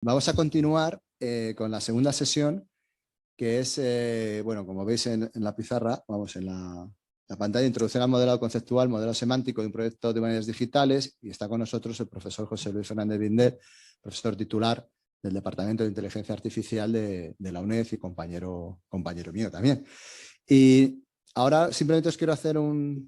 Vamos a continuar con la segunda sesión, que es, bueno, como veis en la pizarra, vamos en la pantalla, introducción al modelado conceptual, modelo semántico de un proyecto de humanidades digitales, y está con nosotros el profesor José Luis Fernández Bindel, profesor titular del Departamento de Inteligencia Artificial de la UNED y compañero mío también. Y ahora simplemente os quiero hacer una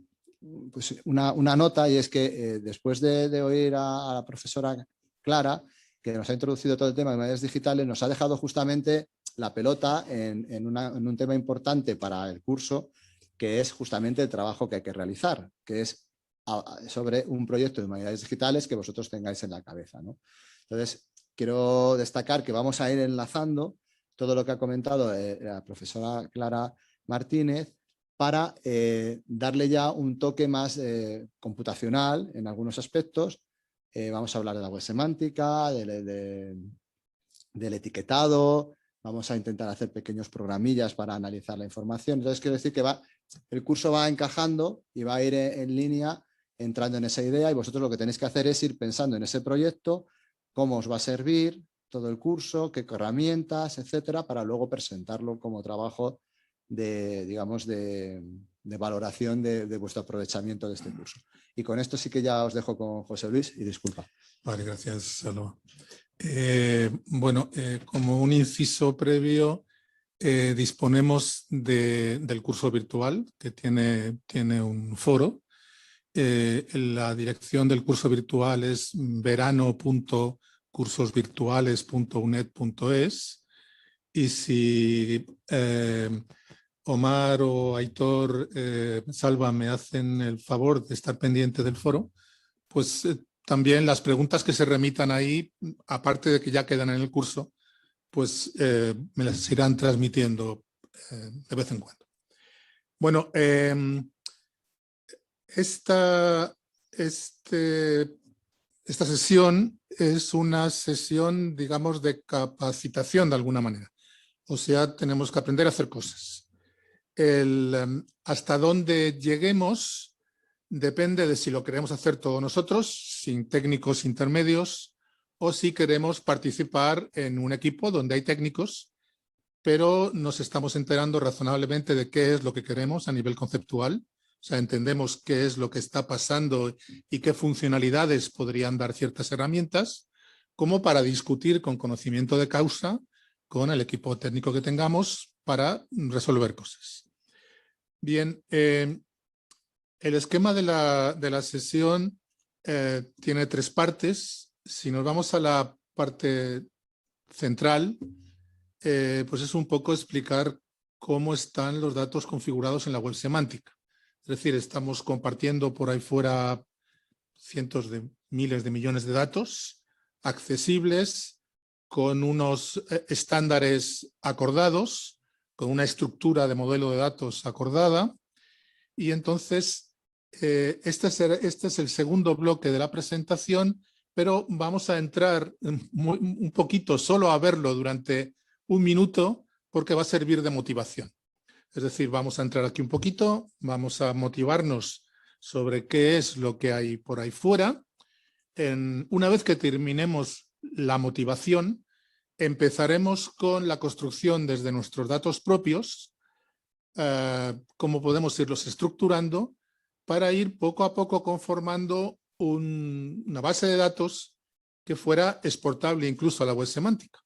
nota, y es que después de oír a la profesora Clara, que nos ha introducido todo el tema de humanidades digitales, nos ha dejado justamente la pelota en un tema importante para el curso, que es justamente el trabajo que hay que realizar, que es sobre un proyecto de humanidades digitales que vosotros tengáis en la cabeza, ¿no? Entonces, quiero destacar que vamos a ir enlazando todo lo que ha comentado la profesora Clara Martínez para darle ya un toque más computacional en algunos aspectos. Vamos a hablar de la web semántica, del etiquetado, vamos a intentar hacer pequeños programillas para analizar la información. Entonces, quiero decir que el curso va encajando y va a ir en línea entrando en esa idea, y vosotros lo que tenéis que hacer es ir pensando en ese proyecto, cómo os va a servir todo el curso, qué herramientas, etcétera, para luego presentarlo como trabajo digamos, de valoración de vuestro aprovechamiento de este curso. Y con esto sí que ya os dejo con José Luis, y disculpa. Vale, gracias, Salva. Bueno, como un inciso previo, disponemos del curso virtual, que tiene un foro. La dirección del curso virtual es verano.cursosvirtuales.uned.es, y si Omar o Aitor, Salva, me hacen el favor de estar pendiente del foro, pues también las preguntas que se remitan ahí, aparte de que ya quedan en el curso, pues me las irán transmitiendo de vez en cuando. Bueno, esta sesión es una sesión, digamos, de capacitación de alguna manera. O sea, tenemos que aprender a hacer cosas. Hasta dónde lleguemos depende de si lo queremos hacer todos nosotros, sin técnicos intermedios, o si queremos participar en un equipo donde hay técnicos, pero nos estamos enterando razonablemente de qué es lo que queremos a nivel conceptual. O sea, entendemos qué es lo que está pasando y qué funcionalidades podrían dar ciertas herramientas, como para discutir con conocimiento de causa con el equipo técnico que tengamos para resolver cosas. Bien, el esquema de la sesión tiene tres partes. Si nos vamos a la parte central, pues es un poco explicar cómo están los datos configurados en la web semántica. Es decir, estamos compartiendo por ahí fuera cientos de miles de millones de datos accesibles con unos estándares acordados, con una estructura de modelo de datos acordada. Y entonces, este es el segundo bloque de la presentación, pero vamos a entrar un poquito solo a verlo durante un minuto, porque va a servir de motivación. Es decir, vamos a entrar aquí un poquito, vamos a motivarnos sobre qué es lo que hay por ahí fuera. Una vez que terminemos la motivación, empezaremos con la construcción desde nuestros datos propios, cómo podemos irlos estructurando para ir poco a poco conformando una base de datos que fuera exportable incluso a la web semántica.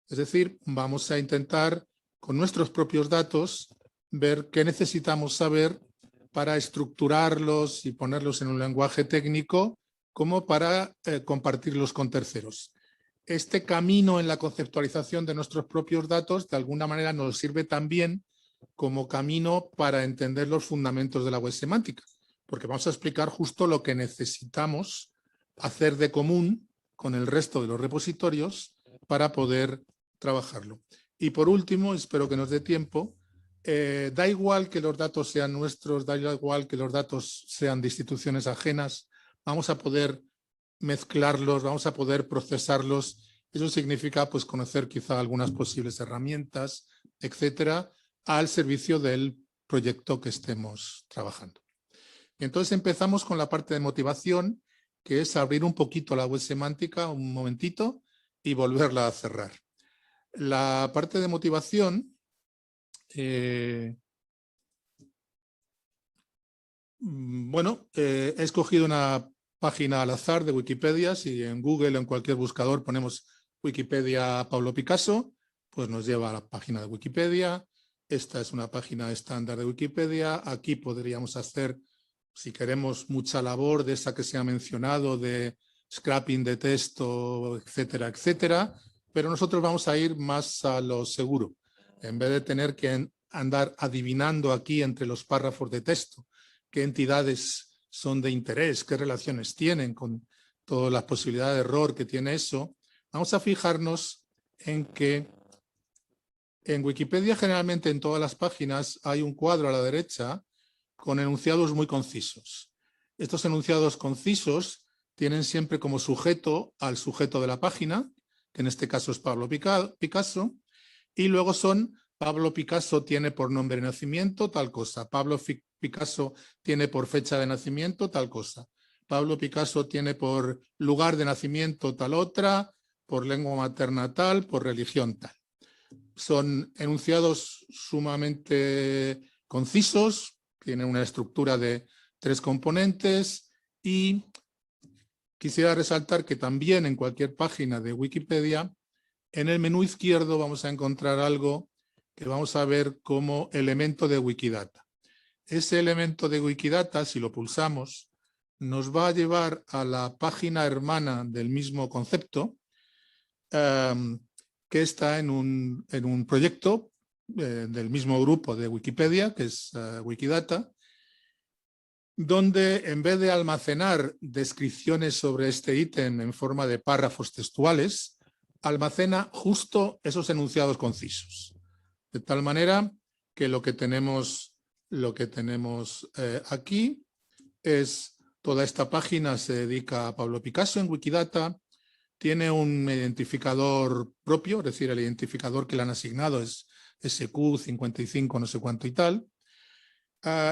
Es decir, vamos a intentar con nuestros propios datos ver qué necesitamos saber para estructurarlos y ponerlos en un lenguaje técnico como para compartirlos con terceros. Este camino en la conceptualización de nuestros propios datos de alguna manera nos sirve también como camino para entender los fundamentos de la web semántica, porque vamos a explicar justo lo que necesitamos hacer de común con el resto de los repositorios para poder trabajarlo. Y por último, espero que nos dé tiempo, da igual que los datos sean nuestros, da igual que los datos sean de instituciones ajenas, vamos a poder mezclarlos, vamos a poder procesarlos. Eso significa pues conocer quizá algunas posibles herramientas, etcétera, al servicio del proyecto que estemos trabajando. Y entonces empezamos con la parte de motivación, que es abrir un poquito la web semántica, un momentito, y volverla a cerrar. La parte de motivación, he escogido una página al azar de Wikipedia. Si en Google o en cualquier buscador ponemos Wikipedia Pablo Picasso, pues nos lleva a la página de Wikipedia. Esta es una página estándar de Wikipedia. Aquí podríamos hacer, si queremos, mucha labor de esa que se ha mencionado, de scrapping de texto, etcétera, etcétera. Pero nosotros vamos a ir más a lo seguro. En vez de tener que andar adivinando aquí entre los párrafos de texto qué entidades son de interés, qué relaciones tienen con todas las posibilidades de error que tiene eso, vamos a fijarnos en que en Wikipedia generalmente en todas las páginas hay un cuadro a la derecha con enunciados muy concisos. Estos enunciados concisos tienen siempre como sujeto al sujeto de la página, que en este caso es Pablo Picasso, y luego son Pablo Picasso tiene por nombre de nacimiento tal cosa, Pablo Picasso tiene por fecha de nacimiento tal cosa, Pablo Picasso tiene por lugar de nacimiento tal otra, por lengua materna tal, por religión tal. Son enunciados sumamente concisos, tienen una estructura de 3 componentes y quisiera resaltar que también en cualquier página de Wikipedia, en el menú izquierdo vamos a encontrar algo que vamos a ver como elemento de Wikidata. Ese elemento de Wikidata, si lo pulsamos, nos va a llevar a la página hermana del mismo concepto, que está en un proyecto del mismo grupo de Wikipedia, que es Wikidata, donde en vez de almacenar descripciones sobre este ítem en forma de párrafos textuales, almacena justo esos enunciados concisos. De tal manera que lo que tenemos aquí es toda esta página se dedica a Pablo Picasso en Wikidata, tiene un identificador propio, es decir, el identificador que le han asignado es SQ55 no sé cuánto y tal.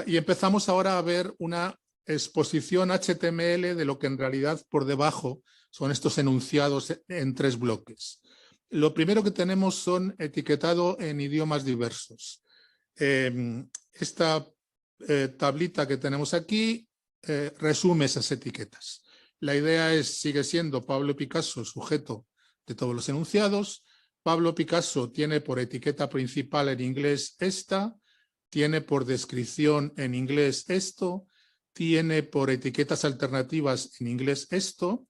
Y empezamos ahora a ver una exposición HTML de lo que en realidad por debajo son estos enunciados en 3 bloques. Lo primero que tenemos son etiquetado en idiomas diversos. Esta tablita que tenemos aquí resume esas etiquetas. La idea sigue siendo Pablo Picasso, sujeto de todos los enunciados. Pablo Picasso tiene por etiqueta principal en inglés esta, tiene por descripción en inglés esto, tiene por etiquetas alternativas en inglés esto,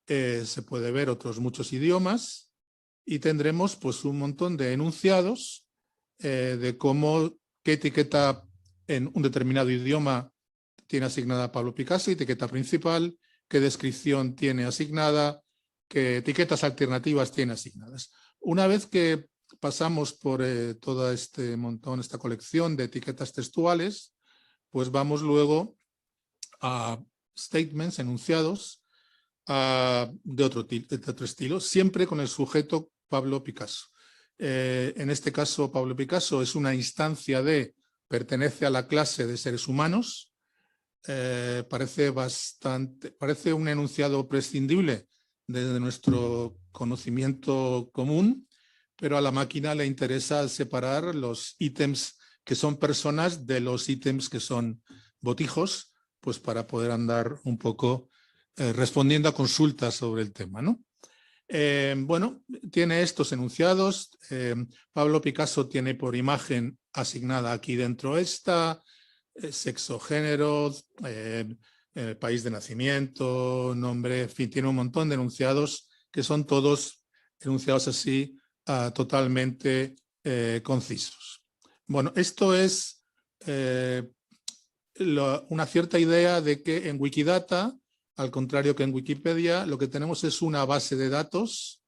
se puede ver otros muchos idiomas y tendremos pues un montón de enunciados de qué etiqueta en un determinado idioma tiene asignada Pablo Picasso, etiqueta principal, qué descripción tiene asignada, qué etiquetas alternativas tiene asignadas. Una vez que pasamos por todo este montón, esta colección de etiquetas textuales, pues vamos luego a statements, enunciados, de otro estilo, siempre con el sujeto Pablo Picasso. En este caso, Pablo Picasso es una instancia pertenece a la clase de seres humanos, parece un enunciado prescindible desde nuestro conocimiento común, pero a la máquina le interesa separar los ítems que son personas de los ítems que son botijos, pues para poder andar un poco respondiendo a consultas sobre el tema, ¿no? Tiene estos enunciados. Pablo Picasso tiene por imagen asignada aquí dentro esta, sexo, género, país de nacimiento, nombre, en fin, tiene un montón de enunciados que son todos enunciados así totalmente concisos. Bueno, esto es una cierta idea de que en Wikidata, al contrario que en Wikipedia, lo que tenemos es una base de datos,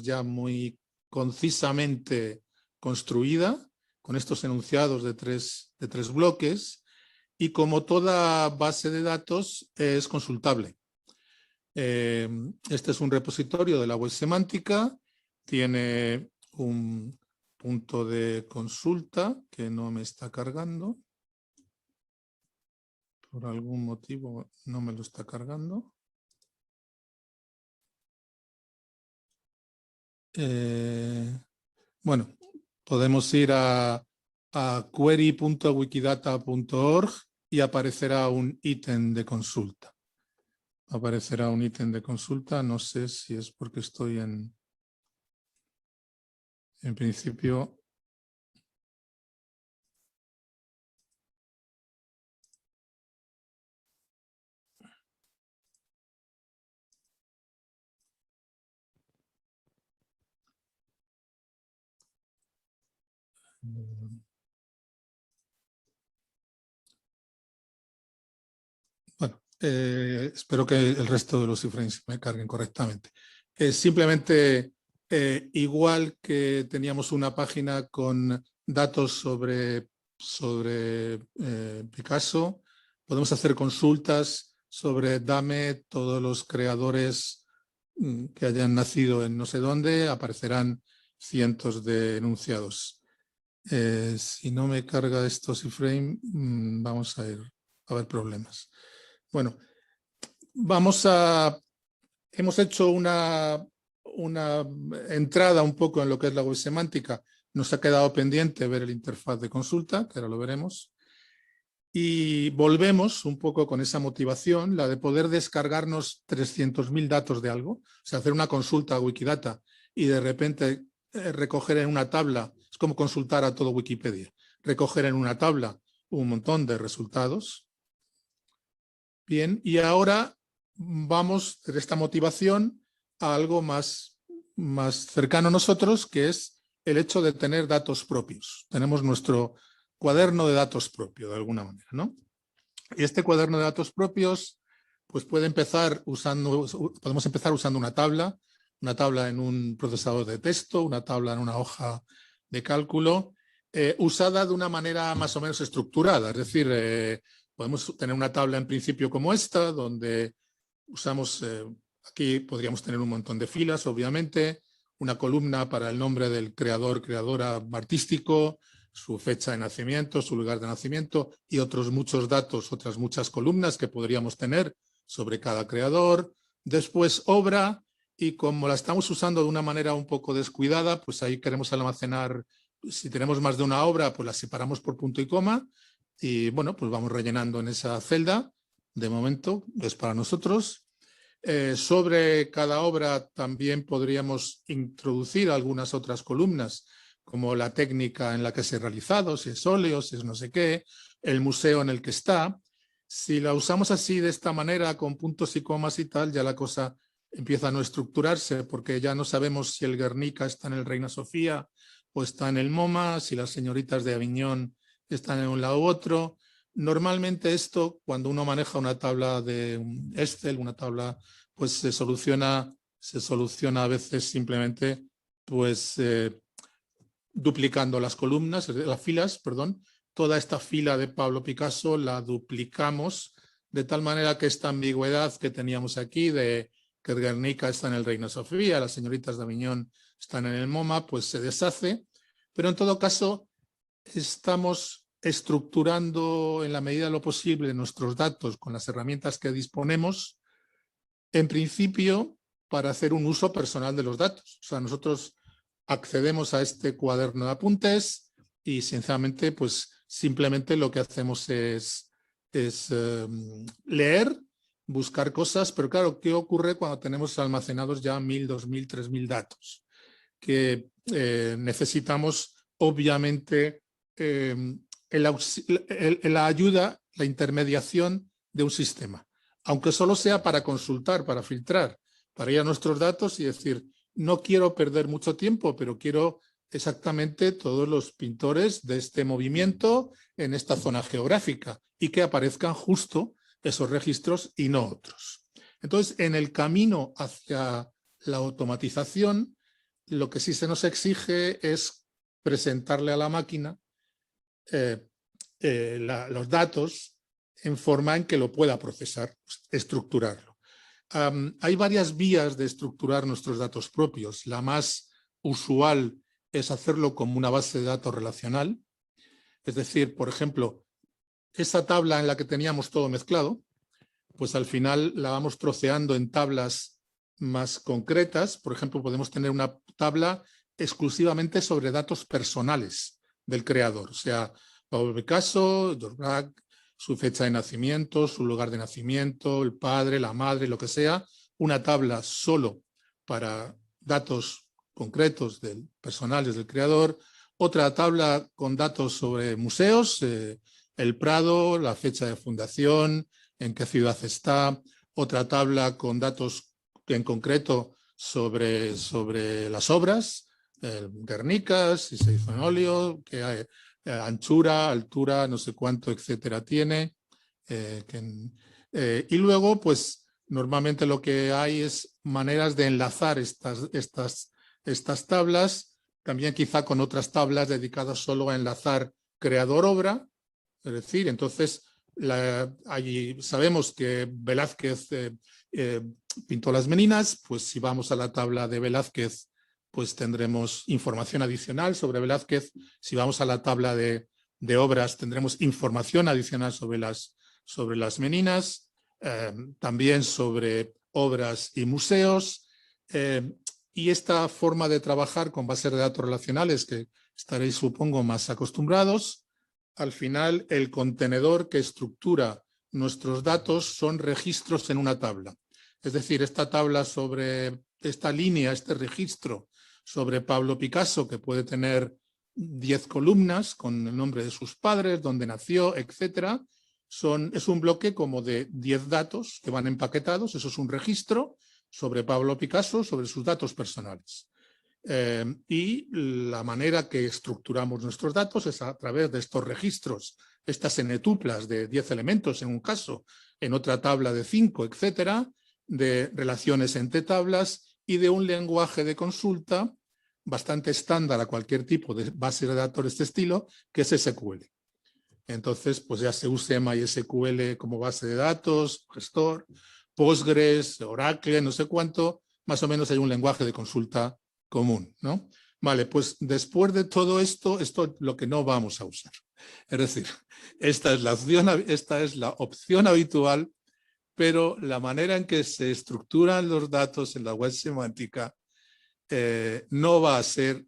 ya muy concisamente construida, con estos enunciados de tres bloques, y como toda base de datos es consultable. Este es un repositorio de la web semántica, tiene un punto de consulta que no me está cargando. Por algún motivo no me lo está cargando. Bueno, podemos ir a query.wikidata.org y aparecerá un ítem de consulta. Aparecerá un ítem de consulta. No sé si es porque estoy en principio. Bueno, espero que el resto de los iframes me carguen correctamente. Simplemente, igual que teníamos una página con datos sobre Picasso, podemos hacer consultas sobre dame todos los creadores que hayan nacido en no sé dónde, aparecerán cientos de enunciados. Si no me carga estos iframe, vamos a ver problemas. Bueno, hemos hecho una entrada un poco en lo que es la web semántica. Nos ha quedado pendiente ver el interfaz de consulta, que ahora lo veremos. Y volvemos un poco con esa motivación, la de poder descargarnos 300.000 datos de algo, o sea, hacer una consulta a Wikidata y de repente recoger en una tabla, es como consultar a todo Wikipedia, recoger en una tabla un montón de resultados. Bien, y ahora vamos de esta motivación a algo más cercano a nosotros, que es el hecho de tener datos propios. Tenemos nuestro cuaderno de datos propio, de alguna manera, ¿no? Y este cuaderno de datos propios, pues podemos empezar usando una tabla en un procesador de texto, una tabla en una hoja de cálculo, usada de una manera más o menos estructurada. Es decir, podemos tener una tabla en principio como esta, donde usamos, aquí podríamos tener un montón de filas, obviamente, una columna para el nombre del creador, creadora artístico, su fecha de nacimiento, su lugar de nacimiento y otros muchos datos, otras muchas columnas que podríamos tener sobre cada creador. Después obra, y como la estamos usando de una manera un poco descuidada, pues ahí queremos almacenar, si tenemos más de una obra, pues la separamos por punto y coma y bueno, pues vamos rellenando en esa celda. De momento es para nosotros. Sobre cada obra también podríamos introducir algunas otras columnas, como la técnica en la que se ha realizado, si es óleo, si es no sé qué, el museo en el que está. Si la usamos así, de esta manera, con puntos y comas y tal, ya la cosa empieza a no estructurarse, porque ya no sabemos si el Guernica está en el Reina Sofía o está en el MoMA, si las señoritas de Aviñón están en un lado u otro. Normalmente esto, cuando uno maneja una tabla de Excel, una tabla, pues se soluciona a veces simplemente pues duplicando las columnas, las filas, perdón. Toda esta fila de Pablo Picasso la duplicamos de tal manera que esta ambigüedad que teníamos aquí de que el Guernica está en el Reina Sofía, las señoritas de Aviñón están en el MoMA, pues se deshace, pero en todo caso estamos estructurando en la medida de lo posible nuestros datos con las herramientas que disponemos, en principio para hacer un uso personal de los datos. O sea, nosotros accedemos a este cuaderno de apuntes y sinceramente pues simplemente lo que hacemos es leer, buscar cosas, pero claro, ¿qué ocurre cuando tenemos almacenados ya 1.000, 2.000, 3.000 datos? Que necesitamos obviamente la ayuda, la intermediación de un sistema, aunque solo sea para consultar, para filtrar, para ir a nuestros datos y decir, no quiero perder mucho tiempo, pero quiero exactamente todos los pintores de este movimiento en esta zona geográfica y que aparezcan justo esos registros y no otros. Entonces, en el camino hacia la automatización, lo que sí se nos exige es presentarle a la máquina los datos en forma en que lo pueda procesar, estructurarlo. Hay varias vías de estructurar nuestros datos propios. La más usual es hacerlo como una base de datos relacional. Es decir, por ejemplo, esa tabla en la que teníamos todo mezclado, pues al final la vamos troceando en tablas más concretas. Por ejemplo, podemos tener una tabla exclusivamente sobre datos personales del creador. O sea, Pablo Picasso, George Braque, su fecha de nacimiento, su lugar de nacimiento, el padre, la madre, lo que sea. Una tabla solo para datos concretos personales del creador. Otra tabla con datos sobre museos, el Prado, la fecha de fundación, en qué ciudad está. Otra tabla con datos en concreto sobre las obras, Guernica, si se hizo en óleo, qué hay, anchura, altura, no sé cuánto, etcétera, tiene. Y luego, pues, normalmente lo que hay es maneras de enlazar estas tablas, también quizá con otras tablas dedicadas solo a enlazar creador-obra. Es decir, entonces, allí sabemos que Velázquez pintó las Meninas, pues si vamos a la tabla de Velázquez, pues tendremos información adicional sobre Velázquez. Si vamos a la tabla de obras, tendremos información adicional sobre las Meninas, también sobre obras y museos. Y esta forma de trabajar con bases de datos relacionales, que estaréis, supongo, más acostumbrados, al final el contenedor que estructura nuestros datos son registros en una tabla. Es decir, esta tabla sobre esta línea, este registro sobre Pablo Picasso, que puede tener 10 columnas con el nombre de sus padres, dónde nació, etcétera, es un bloque como de 10 datos que van empaquetados. Eso es un registro sobre Pablo Picasso, sobre sus datos personales. Y la manera que estructuramos nuestros datos es a través de estos registros, estas n-tuplas de 10 elementos en un caso, en otra tabla de 5, etcétera, de relaciones entre tablas y de un lenguaje de consulta bastante estándar a cualquier tipo de base de datos de este estilo, que es SQL. Entonces, pues ya se use MySQL como base de datos, gestor, Postgres, Oracle, no sé cuánto, más o menos hay un lenguaje de consulta común, ¿no? Vale, pues después de todo esto es lo que no vamos a usar. Es decir, esta es la opción habitual, pero la manera en que se estructuran los datos en la web semántica no va a ser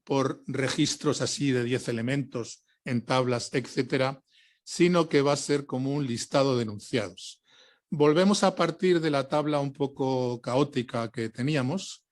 por registros así de 10 elementos en tablas, etcétera, sino que va a ser como un listado de enunciados. Volvemos a partir de la tabla un poco caótica que teníamos,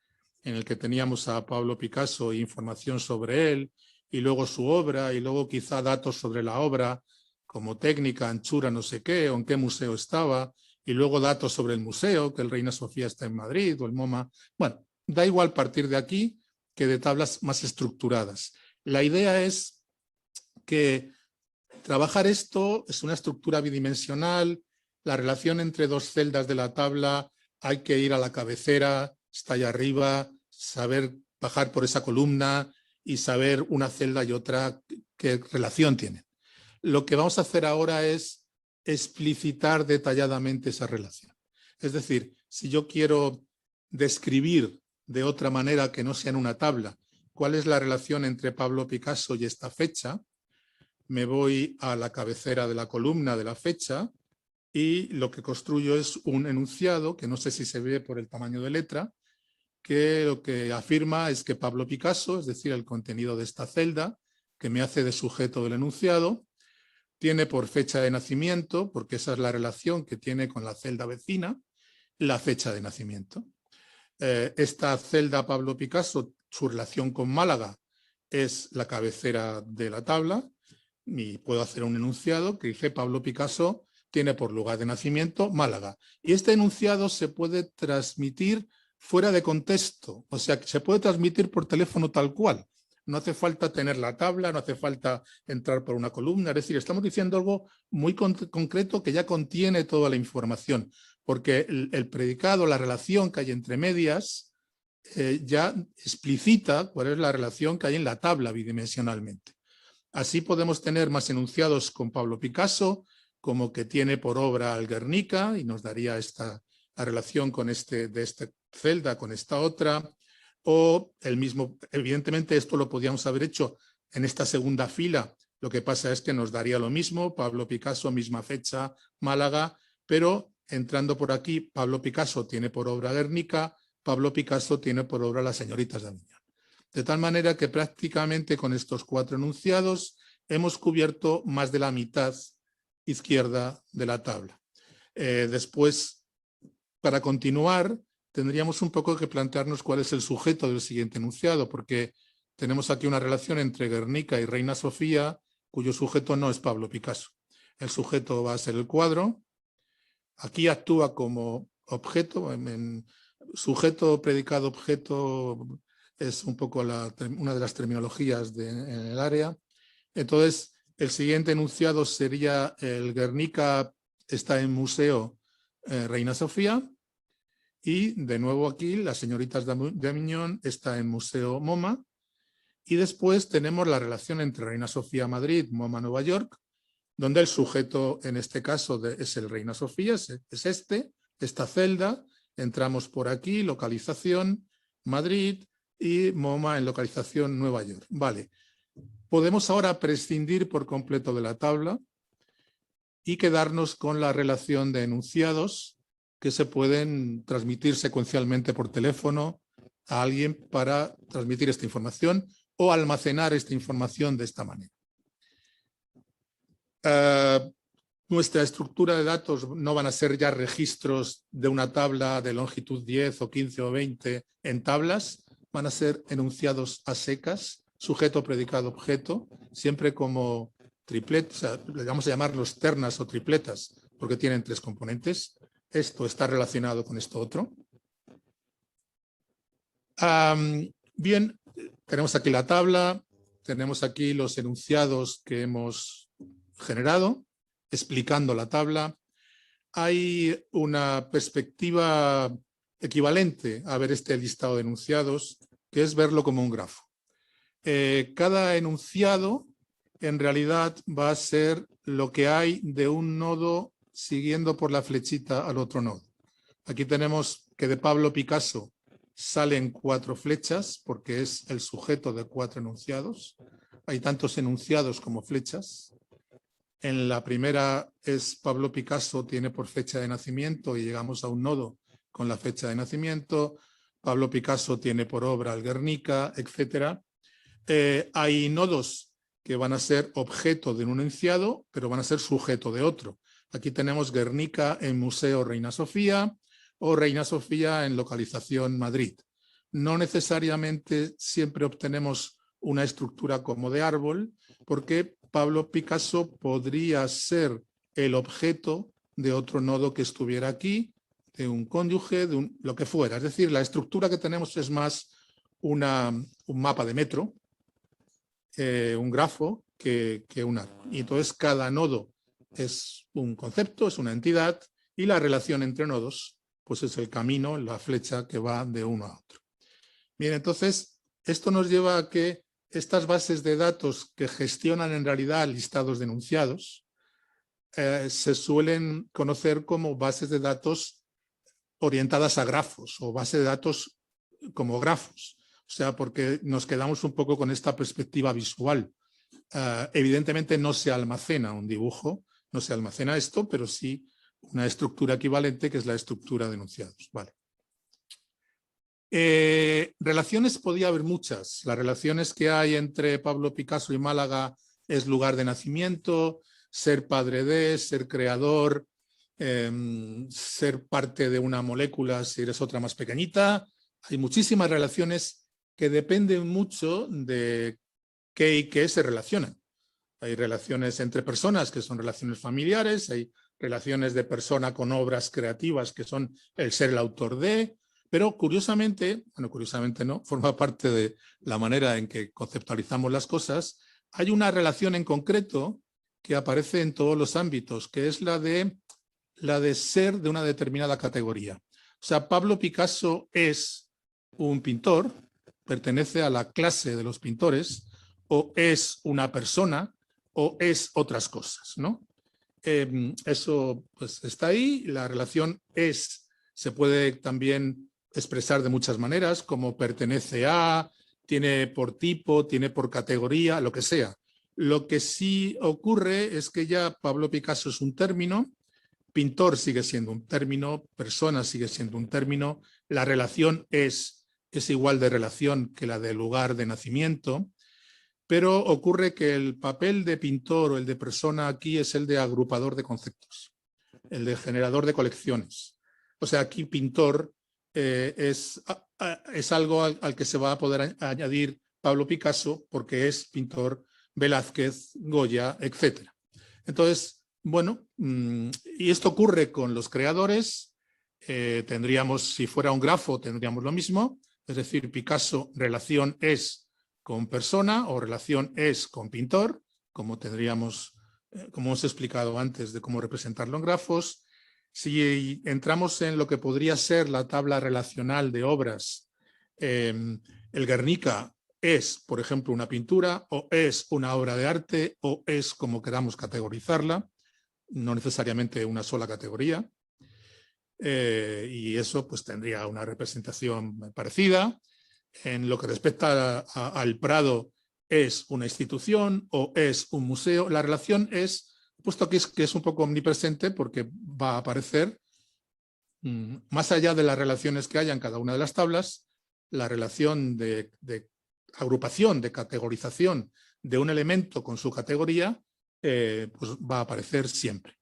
en el que teníamos a Pablo Picasso e información sobre él, y luego su obra, y luego quizá datos sobre la obra, como técnica, anchura, no sé qué, o en qué museo estaba, y luego datos sobre el museo, que el Reina Sofía está en Madrid, o el MoMA. Bueno, da igual partir de aquí que de tablas más estructuradas. La idea es que trabajar esto es una estructura bidimensional, la relación entre dos celdas de la tabla, hay que ir a la cabecera, está allá arriba, saber bajar por esa columna y saber una celda y otra qué relación tienen. Lo que vamos a hacer ahora es explicitar detalladamente esa relación. Es decir, si yo quiero describir de otra manera que no sea en una tabla cuál es la relación entre Pablo Picasso y esta fecha, me voy a la cabecera de la columna de la fecha y lo que construyo es un enunciado, que no sé si se ve por el tamaño de letra, que lo que afirma es que Pablo Picasso, es decir, el contenido de esta celda, que me hace de sujeto del enunciado, tiene por fecha de nacimiento, porque esa es la relación que tiene con la celda vecina, la fecha de nacimiento. Esta celda Pablo Picasso, su relación con Málaga es la cabecera de la tabla, y puedo hacer un enunciado que dice Pablo Picasso tiene por lugar de nacimiento Málaga. Y este enunciado se puede transmitir fuera de contexto, o sea, que se puede transmitir por teléfono tal cual. No hace falta tener la tabla, no hace falta entrar por una columna, es decir, estamos diciendo algo muy concreto que ya contiene toda la información, porque el predicado, la relación que hay entre medias, ya explicita cuál es la relación que hay en la tabla bidimensionalmente. Así podemos tener más enunciados con Pablo Picasso, como que tiene por obra al Guernica, y nos daría la relación con de esta celda con esta otra, o el mismo, evidentemente esto lo podíamos haber hecho en esta segunda fila, lo que pasa es que nos daría lo mismo, Pablo Picasso, misma fecha, Málaga, pero entrando por aquí, Pablo Picasso tiene por obra Guernica, Pablo Picasso tiene por obra Las señoritas de Aviñón. De tal manera que prácticamente con estos 4 enunciados hemos cubierto más de la mitad izquierda de la tabla. Después, para continuar, tendríamos un poco que plantearnos cuál es el sujeto del siguiente enunciado, porque tenemos aquí una relación entre Guernica y Reina Sofía, cuyo sujeto no es Pablo Picasso. El sujeto va a ser el cuadro. Aquí actúa como objeto, en sujeto, predicado, objeto, es un poco una de las terminologías en el área. Entonces, el siguiente enunciado sería el Guernica está en museo Reina Sofía, y de nuevo aquí las señoritas de Aviñón está en museo MoMA, y después tenemos la relación entre Reina Sofía Madrid, MoMA Nueva York, donde el sujeto en este caso es el Reina Sofía, es esta celda. Entramos por aquí, localización Madrid, y MoMA en localización Nueva York. Vale, podemos ahora prescindir por completo de la tabla y quedarnos con la relación de enunciados que se pueden transmitir secuencialmente por teléfono a alguien para transmitir esta información o almacenar esta información de esta manera. Nuestra estructura de datos no van a ser ya registros de una tabla de longitud 10 o 15 o 20 en tablas, van a ser enunciados a secas, sujeto, predicado, objeto, siempre como tripletas, o sea, le vamos a llamarlos ternas o tripletas, porque tienen 3 componentes. Esto está relacionado con esto otro. Bien, tenemos aquí la tabla, tenemos aquí los enunciados que hemos generado, explicando la tabla. Hay una perspectiva equivalente a ver este listado de enunciados, que es verlo como un grafo. Cada enunciado en realidad va a ser lo que hay de un nodo siguiendo por la flechita al otro nodo. Aquí tenemos que de Pablo Picasso salen 4 flechas porque es el sujeto de 4 enunciados. Hay tantos enunciados como flechas. En la primera es Pablo Picasso, tiene por fecha de nacimiento y llegamos a un nodo con la fecha de nacimiento. Pablo Picasso tiene por obra el Guernica, etc. Hay nodos que van a ser objeto de un enunciado, pero van a ser sujeto de otro. Aquí tenemos Guernica en Museo Reina Sofía o Reina Sofía en localización Madrid. No necesariamente siempre obtenemos una estructura como de árbol, porque Pablo Picasso podría ser el objeto de otro nodo que estuviera aquí, de un cónyuge, de lo que fuera. Es decir, la estructura que tenemos es más un mapa de metro, un grafo, que un árbol. Y entonces cada nodo es un concepto, es una entidad, y la relación entre nodos pues es el camino, la flecha que va de uno a otro. Bien, entonces esto nos lleva a que estas bases de datos que gestionan en realidad listados de enunciados se suelen conocer como bases de datos orientadas a grafos o base de datos como grafos. O sea, porque nos quedamos un poco con esta perspectiva visual. Evidentemente no se almacena un dibujo, no se almacena esto, pero sí una estructura equivalente que es la estructura de enunciados. Vale. Relaciones podía haber muchas. Las relaciones que hay entre Pablo Picasso y Málaga es lugar de nacimiento, ser padre de, ser creador, ser parte de una molécula si eres otra más pequeñita. Hay muchísimas relaciones que dependen mucho de qué y qué se relacionan. Hay relaciones entre personas que son relaciones familiares, hay relaciones de persona con obras creativas que son el ser el autor de, pero curiosamente, bueno, curiosamente no, forma parte de la manera en que conceptualizamos las cosas. Hay una relación en concreto que aparece en todos los ámbitos, que es la de ser de una determinada categoría. O sea, Pablo Picasso es un pintor, pertenece a la clase de los pintores, o es una persona, o es otras cosas, ¿no? Eso pues está ahí. La relación se puede también expresar de muchas maneras, como pertenece a, tiene por tipo, tiene por categoría, lo que sea. Lo que sí ocurre es que ya Pablo Picasso es un término pintor sigue siendo un término, persona sigue siendo un término, la relación es igual de relación que la del lugar de nacimiento, pero ocurre que el papel de pintor o el de persona aquí es el de agrupador de conceptos, el de generador de colecciones. O sea, aquí pintor es algo al que se va a poder añadir Pablo Picasso porque es pintor, Velázquez, Goya, etc. Entonces, bueno, y esto ocurre con los creadores. Tendríamos, si fuera un grafo, tendríamos lo mismo, es decir, Picasso, relación es con persona o relación es con pintor, como tendríamos, como hemos explicado antes de cómo representarlo en grafos. Si entramos en lo que podría ser la tabla relacional de obras, el Guernica es, por ejemplo, una pintura o es una obra de arte o es como queramos categorizarla, no necesariamente una sola categoría. Y eso pues tendría una representación parecida. En lo que respecta al Prado, es una institución o es un museo. La relación es, puesto que es un poco omnipresente porque va a aparecer, más allá de las relaciones que haya en cada una de las tablas, la relación de agrupación, de categorización de un elemento con su categoría, pues va a aparecer siempre.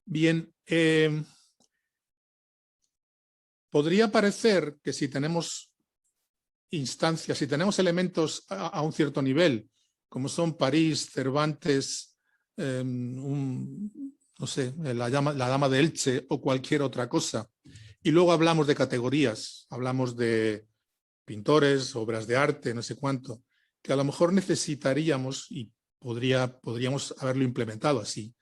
Bien, podría parecer que si tenemos instancias, si tenemos elementos a un cierto nivel, como son París, Cervantes, no sé, la Dama de Elche o cualquier otra cosa, y luego hablamos de categorías, hablamos de pintores, obras de arte, no sé cuánto, que a lo mejor necesitaríamos, y podríamos haberlo implementado así,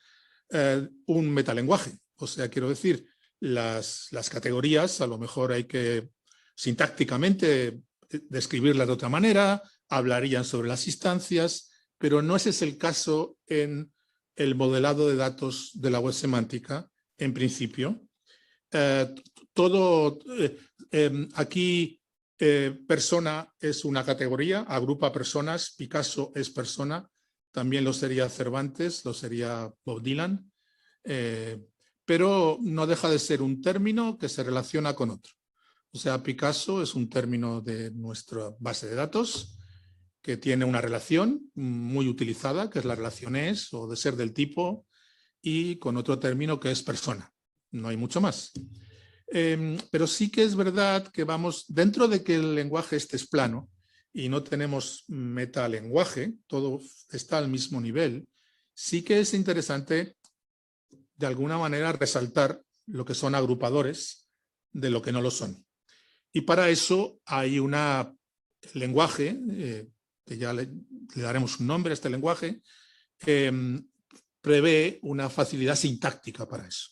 un metalenguaje. O sea, quiero decir, las categorías a lo mejor hay que sintácticamente describirlas de otra manera, hablarían sobre las instancias, pero no ese es el caso en el modelado de datos de la web semántica, en principio. Aquí persona es una categoría, agrupa personas, Picasso es persona, también lo sería Cervantes, lo sería Bob Dylan, pero no deja de ser un término que se relaciona con otro. O sea, Picasso es un término de nuestra base de datos que tiene una relación muy utilizada, que es la relación es o de ser del tipo, y con otro término que es persona. No hay mucho más. Pero sí que es verdad que vamos, dentro de que el lenguaje este es plano y no tenemos metalenguaje, todo está al mismo nivel, sí que es interesante de alguna manera resaltar lo que son agrupadores de lo que no lo son. Y para eso hay un lenguaje, que ya le daremos un nombre a este lenguaje, prevé una facilidad sintáctica para eso.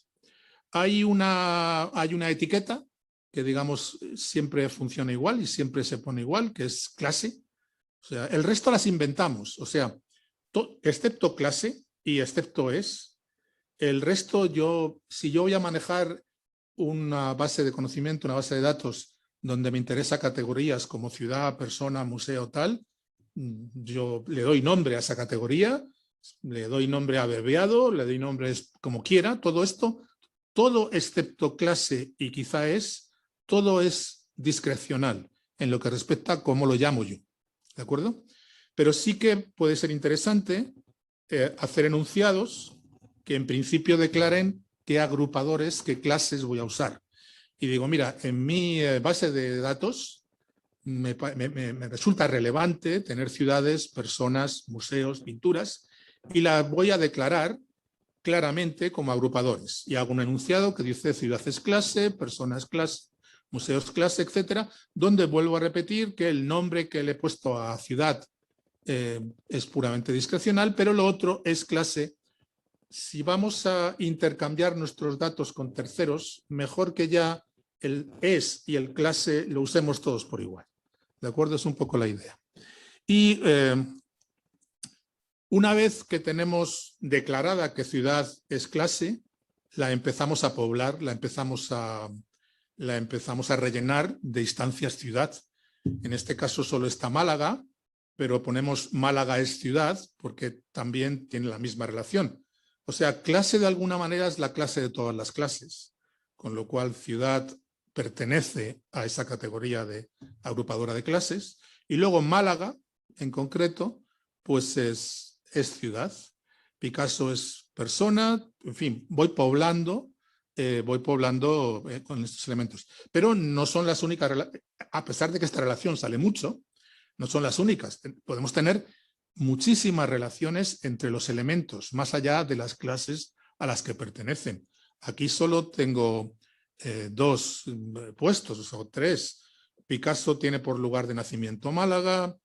Hay una etiqueta que, digamos, siempre funciona igual y siempre se pone igual, que es clase. O sea, el resto las inventamos. O sea, excepto clase y excepto es, el resto si yo voy a manejar una base de conocimiento, una base de datos donde me interesa categorías como ciudad, persona, museo, tal, yo le doy nombre a esa categoría, le doy nombre abreviado, le doy nombres como quiera, todo esto, todo excepto clase y quizá todo es discrecional en lo que respecta a cómo lo llamo yo, ¿de acuerdo? Pero sí que puede ser interesante hacer enunciados que en principio declaren qué agrupadores, qué clases voy a usar. Y digo, mira, en mi base de datos me resulta relevante tener ciudades, personas, museos, pinturas, y las voy a declarar claramente como agrupadores. Y hago un enunciado que dice ciudades clase, personas clase, museos clase, etcétera, donde vuelvo a repetir que el nombre que le he puesto a ciudad es puramente discrecional, pero lo otro es clase. Si vamos a intercambiar nuestros datos con terceros, mejor que ya el es y el clase lo usemos todos por igual. ¿De acuerdo? Es un poco la idea. Y una vez que tenemos declarada que ciudad es clase, la empezamos a poblar, la empezamos a rellenar de instancias ciudad. En este caso solo está Málaga, pero ponemos Málaga es ciudad porque también tiene la misma relación. O sea, clase de alguna manera es la clase de todas las clases, con lo cual ciudad pertenece a esa categoría de agrupadora de clases. Y luego Málaga, en concreto, pues es ciudad. Picasso es persona, en fin, voy poblando con estos elementos. Pero no son las únicas, a pesar de que esta relación sale mucho, no son las únicas. Podemos tener muchísimas relaciones entre los elementos, más allá de las clases a las que pertenecen. Aquí solo tengo dos puestos, o tres. Picasso tiene por lugar de nacimiento Málaga,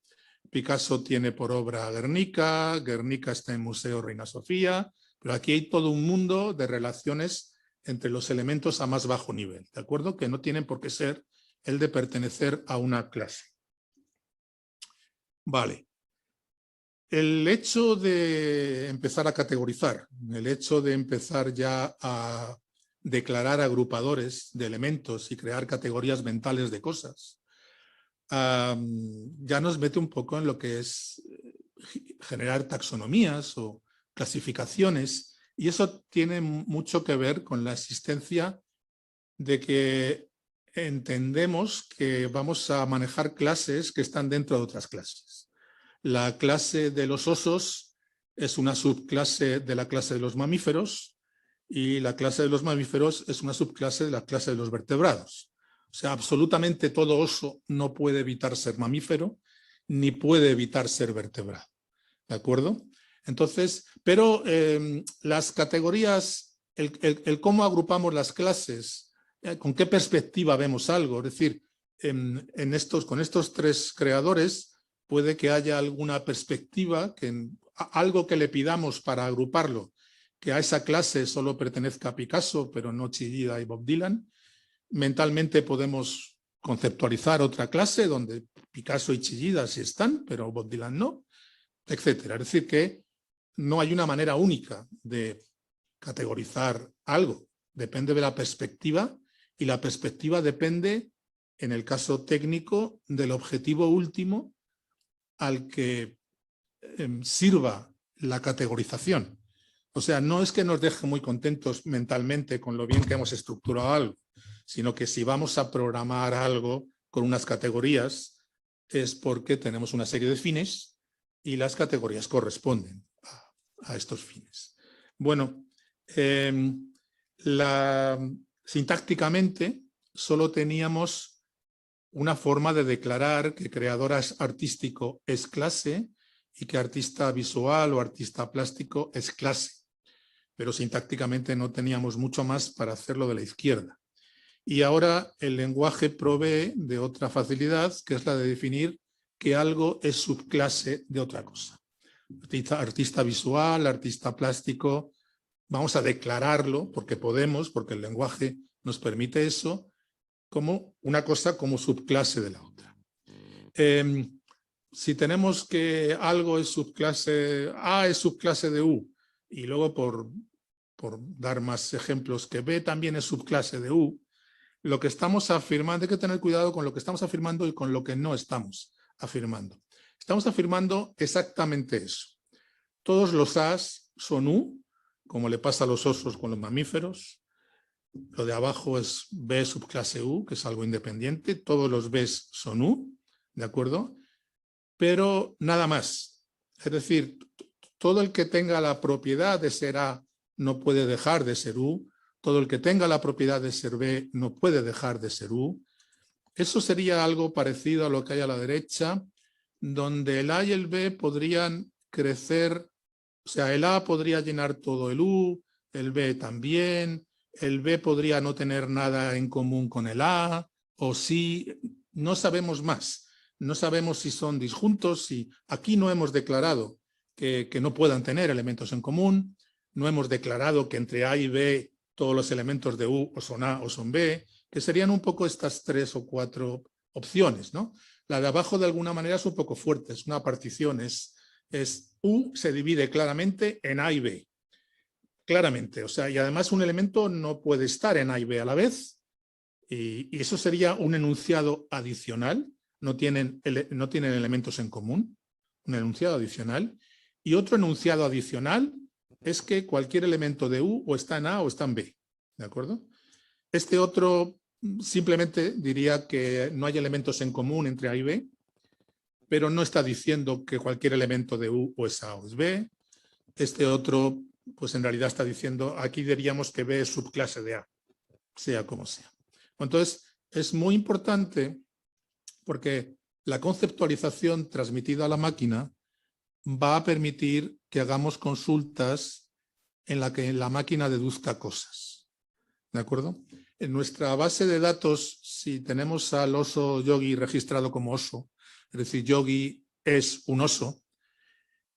Picasso tiene por obra Guernica, Guernica está en Museo Reina Sofía, pero aquí hay todo un mundo de relaciones entre los elementos a más bajo nivel, ¿de acuerdo? Que no tienen por qué ser el de pertenecer a una clase. Vale. El hecho de empezar a categorizar, el hecho de empezar ya a declarar agrupadores de elementos y crear categorías mentales de cosas, ya nos mete un poco en lo que es generar taxonomías o clasificaciones, y eso tiene mucho que ver con la existencia de que entendemos que vamos a manejar clases que están dentro de otras clases. La clase de los osos es una subclase de la clase de los mamíferos y la clase de los mamíferos es una subclase de la clase de los vertebrados. O sea, absolutamente todo oso no puede evitar ser mamífero ni puede evitar ser vertebrado. ¿De acuerdo? Entonces, pero las categorías, el cómo agrupamos las clases, con qué perspectiva vemos algo, es decir, con estos tres creadores puede que haya alguna perspectiva, algo que le pidamos para agruparlo, que a esa clase solo pertenezca a Picasso, pero no Chillida y Bob Dylan. Mentalmente podemos conceptualizar otra clase donde Picasso y Chillida sí están, pero Bob Dylan no, etcétera. Es decir, que no hay una manera única de categorizar algo. Depende de la perspectiva y la perspectiva depende, en el caso técnico, del objetivo último al que sirva la categorización. O sea, no es que nos deje muy contentos mentalmente con lo bien que hemos estructurado algo, sino que si vamos a programar algo con unas categorías es porque tenemos una serie de fines y las categorías corresponden a estos fines. Bueno, sintácticamente solo teníamos una forma de declarar que creador artístico es clase y que artista visual o artista plástico es clase. Pero sintácticamente no teníamos mucho más para hacerlo de la izquierda. Y ahora el lenguaje provee de otra facilidad, que es la de definir que algo es subclase de otra cosa. Artista visual, artista plástico, vamos a declararlo porque podemos, porque el lenguaje nos permite eso, como una cosa como subclase de la otra. Si tenemos que algo es subclase, A es subclase de U, y luego por dar más ejemplos, que B también es subclase de U, lo que estamos afirmando, hay que tener cuidado con lo que estamos afirmando y con lo que no estamos afirmando. Estamos afirmando exactamente eso. Todos los A's son U, como le pasa a los osos con los mamíferos. Lo de abajo es B subclase U, que es algo independiente. Todos los B's son U, ¿de acuerdo? Pero nada más. Es decir, todo el que tenga la propiedad de ser A no puede dejar de ser U. Todo el que tenga la propiedad de ser B no puede dejar de ser U. Eso sería algo parecido a lo que hay a la derecha, donde el A y el B podrían crecer, o sea, el A podría llenar todo el U, el B también, el B podría no tener nada en común con el A, o sí, no sabemos más. No sabemos si son disjuntos, si aquí no hemos declarado que no puedan tener elementos en común, no hemos declarado que entre A y B todos los elementos de U o son A o son B, que serían un poco estas 3 o 4 opciones, ¿no? La de abajo de alguna manera es un poco fuerte, es una partición, es U se divide claramente en A y B. Claramente, o sea, y además un elemento no puede estar en A y B a la vez, y eso sería un enunciado adicional, no tienen elementos en común, un enunciado adicional, y otro enunciado adicional es que cualquier elemento de U o está en A o está en B, ¿de acuerdo? Este otro simplemente diría que no hay elementos en común entre A y B, pero no está diciendo que cualquier elemento de U o es A o es B. Este otro, pues en realidad está diciendo, aquí diríamos que B es subclase de A, sea como sea. Entonces, es muy importante porque la conceptualización transmitida a la máquina va a permitir que hagamos consultas en la que la máquina deduzca cosas. ¿De acuerdo? En nuestra base de datos, si tenemos al oso Yogi registrado como oso, es decir, Yogi es un oso,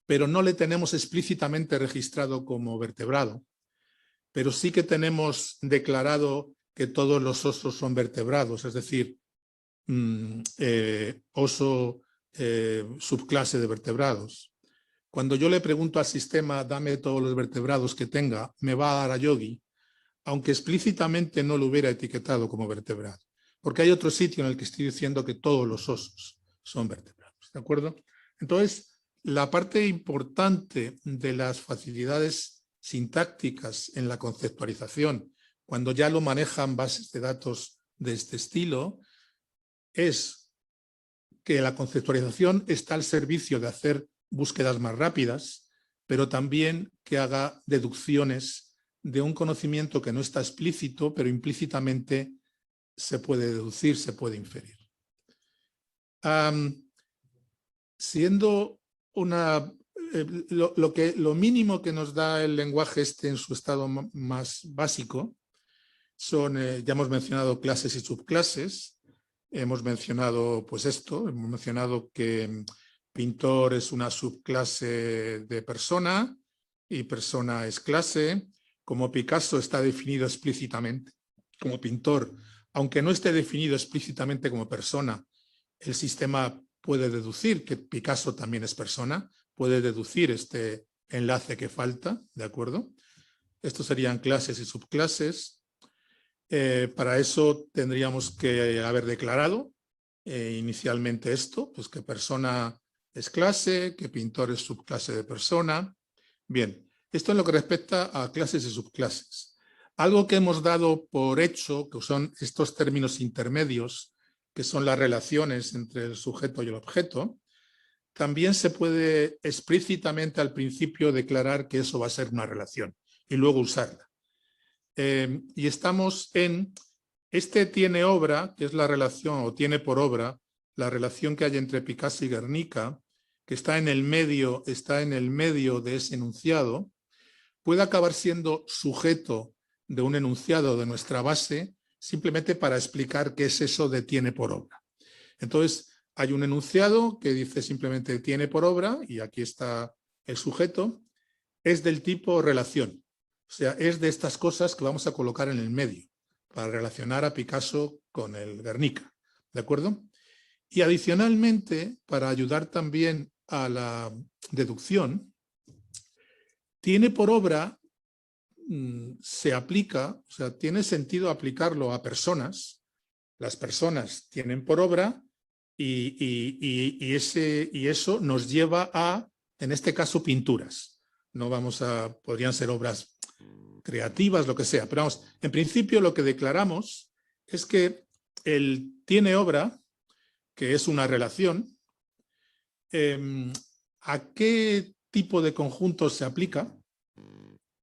pero no le tenemos explícitamente registrado como vertebrado, pero sí que tenemos declarado que todos los osos son vertebrados, es decir, oso subclase de vertebrados. Cuando yo le pregunto al sistema, dame todos los vertebrados que tenga, me va a dar a Yogi, aunque explícitamente no lo hubiera etiquetado como vertebrado, porque hay otro sitio en el que estoy diciendo que todos los osos son vertebrados, ¿de acuerdo? Entonces, la parte importante de las facilidades sintácticas en la conceptualización, cuando ya lo manejan bases de datos de este estilo, es que la conceptualización está al servicio de hacer búsquedas más rápidas, pero también que haga deducciones de un conocimiento que no está explícito, pero implícitamente se puede deducir, se puede inferir. Siendo lo mínimo que nos da el lenguaje este en su estado más básico son, ya hemos mencionado clases y subclases, hemos mencionado pues esto, hemos mencionado que pintor es una subclase de persona y persona es clase, como Picasso está definido explícitamente como pintor, aunque no esté definido explícitamente como persona, el sistema puede deducir que Picasso también es persona, puede deducir este enlace que falta, ¿de acuerdo? Estos serían clases y subclases. Para eso tendríamos que haber declarado inicialmente esto, pues que persona es clase, que pintor es subclase de persona. Bien, esto en lo que respecta a clases y subclases. Algo que hemos dado por hecho, que son estos términos intermedios, que son las relaciones entre el sujeto y el objeto, también se puede explícitamente al principio declarar que eso va a ser una relación y luego usarla. Y estamos en, este tiene obra, que es la relación, o tiene por obra, la relación que hay entre Picasso y Guernica, que está en el medio de ese enunciado, puede acabar siendo sujeto de un enunciado de nuestra base, simplemente para explicar qué es eso de tiene por obra. Entonces, hay un enunciado que dice simplemente tiene por obra, y aquí está el sujeto, es del tipo relación. O sea, es de estas cosas que vamos a colocar en el medio para relacionar a Picasso con el Guernica, ¿de acuerdo? Y adicionalmente, para ayudar también a la deducción, tiene por obra, se aplica, o sea, tiene sentido aplicarlo a personas. Las personas tienen por obra y eso nos lleva a, en este caso, pinturas. No vamos a, podrían ser obras creativas, lo que sea, pero vamos, en principio lo que declaramos es que el tiene obra, que es una relación, ¿a qué tipo de conjuntos se aplica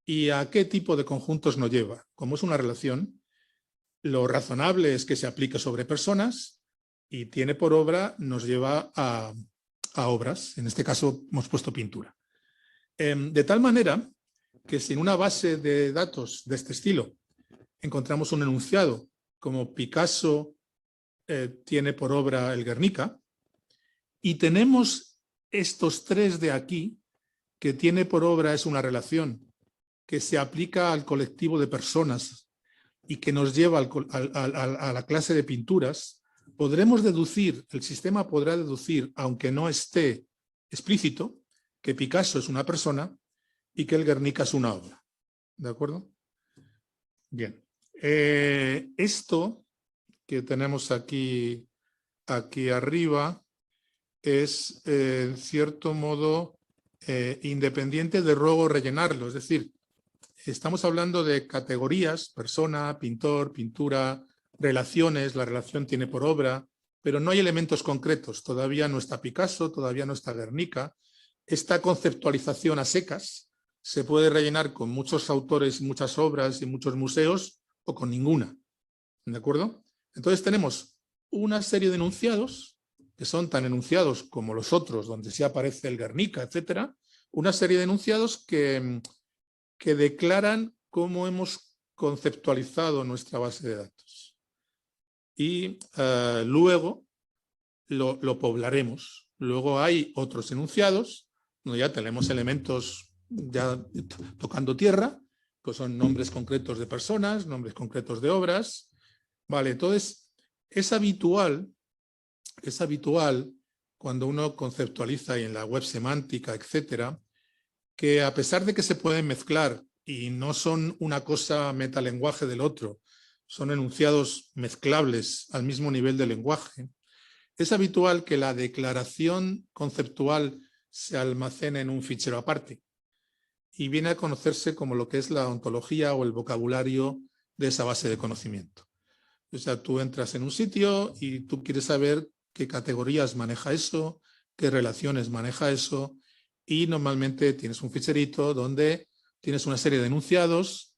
y a qué tipo de conjuntos no lleva? Como es una relación, lo razonable es que se aplique sobre personas y tiene por obra nos lleva a obras. En este caso hemos puesto pintura. De tal manera que si en una base de datos de este estilo encontramos un enunciado como Picasso tiene por obra el Guernica y tenemos estos tres de aquí, que tiene por obra es una relación que se aplica al colectivo de personas y que nos lleva a la clase de pinturas, podremos deducir, el sistema podrá deducir, aunque no esté explícito, que Picasso es una persona y que el Guernica es una obra. ¿De acuerdo? Bien. Esto que tenemos aquí arriba es, en cierto modo, independiente de luego rellenarlo. Es decir, estamos hablando de categorías, persona, pintor, pintura, relaciones, la relación tiene por obra, pero no hay elementos concretos. Todavía no está Picasso, todavía no está Guernica. Esta conceptualización a secas se puede rellenar con muchos autores, muchas obras y muchos museos o con ninguna. ¿De acuerdo? Entonces tenemos una serie de enunciados que son tan enunciados como los otros, donde sí aparece el Guernica, etcétera, una serie de enunciados que declaran cómo hemos conceptualizado nuestra base de datos. Y luego lo poblaremos. Luego hay otros enunciados, donde ya tenemos elementos ya tocando tierra, pues son nombres concretos de personas, nombres concretos de obras. Vale, entonces es habitual cuando uno conceptualiza y en la web semántica, etcétera, que a pesar de que se pueden mezclar y no son una cosa metalenguaje del otro, son enunciados mezclables al mismo nivel de lenguaje, es habitual que la declaración conceptual se almacene en un fichero aparte y viene a conocerse como lo que es la ontología o el vocabulario de esa base de conocimiento. O sea, tú entras en un sitio y tú quieres saber qué categorías maneja eso, qué relaciones maneja eso, y normalmente tienes un ficherito donde tienes una serie de enunciados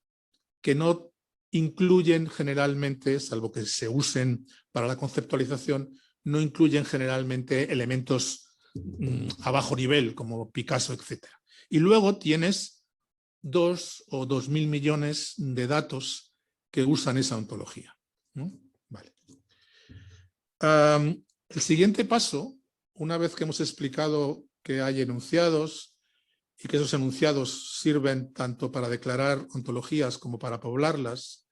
que no incluyen generalmente, salvo que se usen para la conceptualización, no incluyen generalmente elementos a bajo nivel como Picasso, etc. Y luego tienes 2 o 2.000 millones de datos que usan esa ontología, ¿no? Vale. El siguiente paso, una vez que hemos explicado que hay enunciados y que esos enunciados sirven tanto para declarar ontologías como para poblarlas,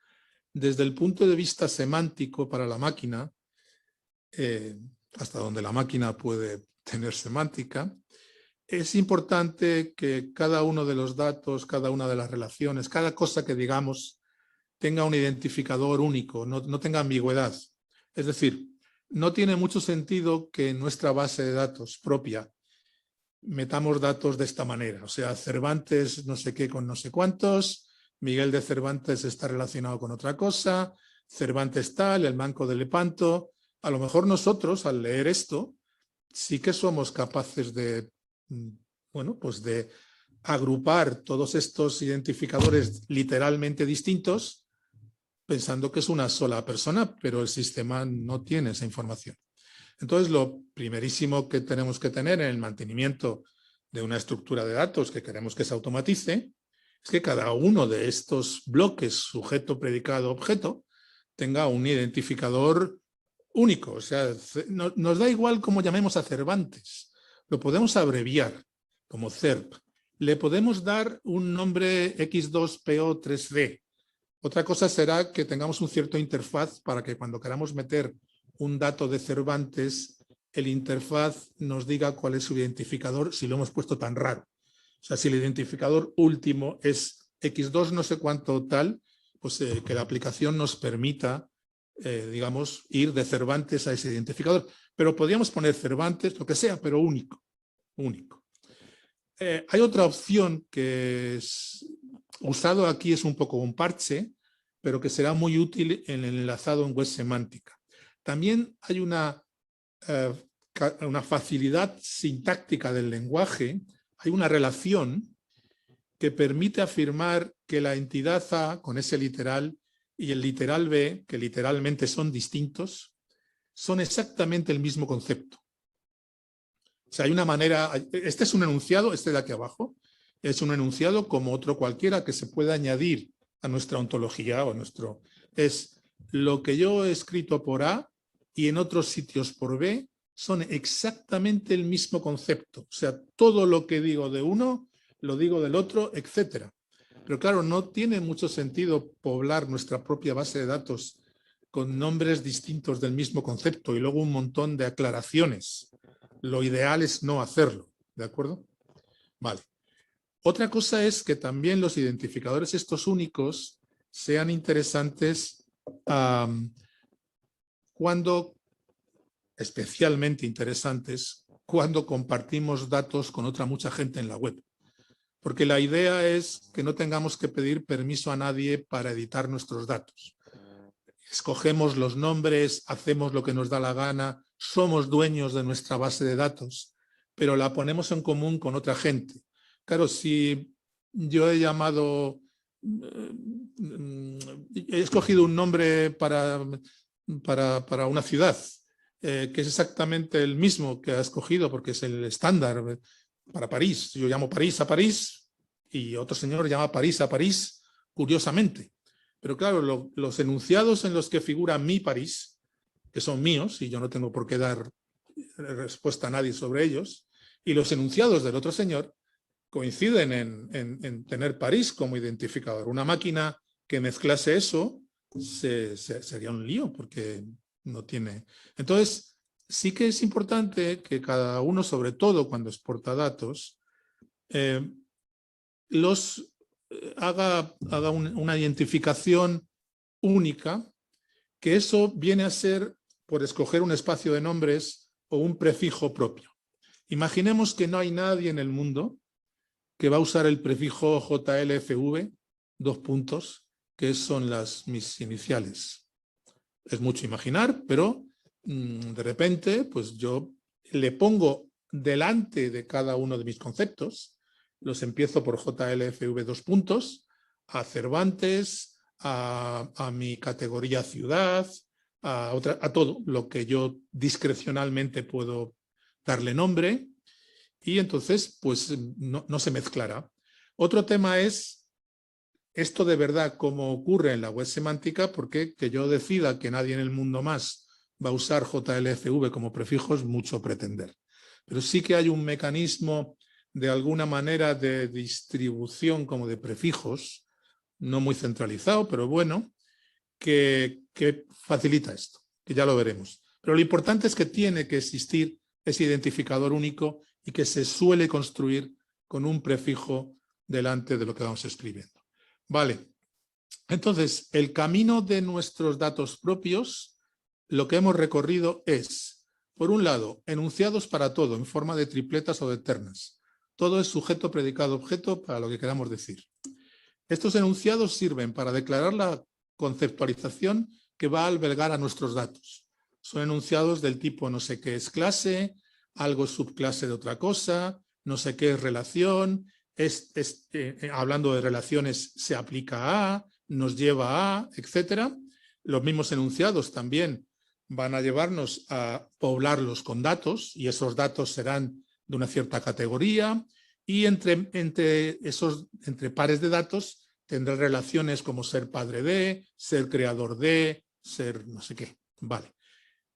desde el punto de vista semántico para la máquina, hasta donde la máquina puede tener semántica, es importante que cada uno de los datos, cada una de las relaciones, cada cosa que digamos tenga un identificador único, no tenga ambigüedad. Es decir, no tiene mucho sentido que en nuestra base de datos propia metamos datos de esta manera. O sea, Cervantes no sé qué con no sé cuántos, Miguel de Cervantes está relacionado con otra cosa, Cervantes tal, el Manco de Lepanto. A lo mejor nosotros, al leer esto, sí que somos capaces de, bueno, pues de agrupar todos estos identificadores literalmente distintos pensando que es una sola persona, pero el sistema no tiene esa información. Entonces, lo primerísimo que tenemos que tener en el mantenimiento de una estructura de datos que queremos que se automatice es que cada uno de estos bloques, sujeto, predicado, objeto, tenga un identificador único. O sea, nos da igual cómo llamemos a Cervantes. Lo podemos abreviar como CERP. Le podemos dar un nombre X2PO3D. Otra cosa será que tengamos un cierto interfaz para que cuando queramos meter un dato de Cervantes, el interfaz nos diga cuál es su identificador si lo hemos puesto tan raro. O sea, si el identificador último es X2 no sé cuánto tal, pues que la aplicación nos permita, digamos, ir de Cervantes a ese identificador. Pero podríamos poner Cervantes, lo que sea, pero único. Único. Hay otra opción que es usado aquí, es un poco un parche, pero que será muy útil en el enlazado en web semántica. También hay una facilidad sintáctica del lenguaje, hay una relación que permite afirmar que la entidad A con ese literal y el literal B, que literalmente son distintos, son exactamente el mismo concepto. O sea, hay una manera, este es un enunciado, este de aquí abajo, es un enunciado como otro cualquiera que se puede añadir a nuestra ontología o nuestro... Es lo que yo he escrito por A y en otros sitios por B son exactamente el mismo concepto. O sea, todo lo que digo de uno, lo digo del otro, etcétera. Pero claro, no tiene mucho sentido poblar nuestra propia base de datos con nombres distintos del mismo concepto y luego un montón de aclaraciones. Lo ideal es no hacerlo, ¿de acuerdo? Vale. Otra cosa es que también los identificadores estos únicos sean interesantes cuando, especialmente interesantes, cuando compartimos datos con otra mucha gente en la web. Porque la idea es que no tengamos que pedir permiso a nadie para editar nuestros datos. Escogemos los nombres, hacemos lo que nos da la gana, somos dueños de nuestra base de datos, pero la ponemos en común con otra gente. Claro, si yo he escogido un nombre para una ciudad, que es exactamente el mismo que ha escogido porque es el estándar para París. Yo llamo París a París y otro señor llama París a París, curiosamente. Pero claro, los enunciados en los que figura mi París, que son míos y yo no tengo por qué dar respuesta a nadie sobre ellos, y los enunciados del otro señor coinciden en tener París como identificador. Una máquina que mezclase eso sería un lío porque no tiene. Entonces, sí que es importante que cada uno, sobre todo cuando exporta datos, haga una identificación única, que eso viene a ser por escoger un espacio de nombres o un prefijo propio. Imaginemos que no hay nadie en el mundo que va a usar el prefijo JLFV, que son mis iniciales. Es mucho imaginar, pero de repente pues yo le pongo delante de cada uno de mis conceptos, los empiezo por JLFV , a Cervantes, a mi categoría ciudad, a todo lo que yo discrecionalmente puedo darle nombre, y entonces pues no se mezclará. Otro tema es esto de verdad como ocurre en la web semántica, porque que yo decida que nadie en el mundo más va a usar JLFV como prefijo es mucho pretender. Pero sí que hay un mecanismo de alguna manera de distribución como de prefijos, no muy centralizado, pero bueno, que facilita esto, que ya lo veremos. Pero lo importante es que tiene que existir ese identificador único y que se suele construir con un prefijo delante de lo que vamos escribiendo. Vale, entonces el camino de nuestros datos propios, lo que hemos recorrido es, por un lado, enunciados para todo en forma de tripletas o de ternas. Todo es sujeto, predicado, objeto para lo que queramos decir. Estos enunciados sirven para declarar la conceptualización que va a albergar a nuestros datos. Son enunciados del tipo no sé qué es clase, algo es subclase de otra cosa, no sé qué es relación, hablando de relaciones se aplica a, nos lleva a, etc. Los mismos enunciados también van a llevarnos a poblarlos con datos y esos datos serán de una cierta categoría y entre pares de datos tendrá relaciones como ser padre de, ser creador de, ser no sé qué. Vale.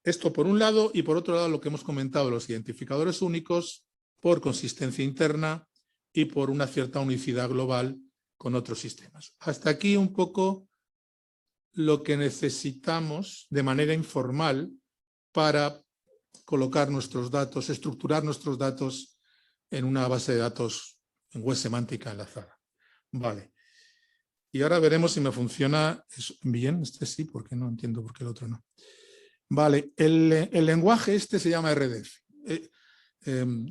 Esto por un lado, y por otro lado lo que hemos comentado, los identificadores únicos por consistencia interna y por una cierta unicidad global con otros sistemas. Hasta aquí un poco lo que necesitamos de manera informal para colocar nuestros datos, estructurar nuestros datos en una base de datos en web semántica enlazada. Vale. Y ahora veremos si me funciona bien. Este sí, porque no entiendo por qué el otro no. Vale, el lenguaje este se llama RDF.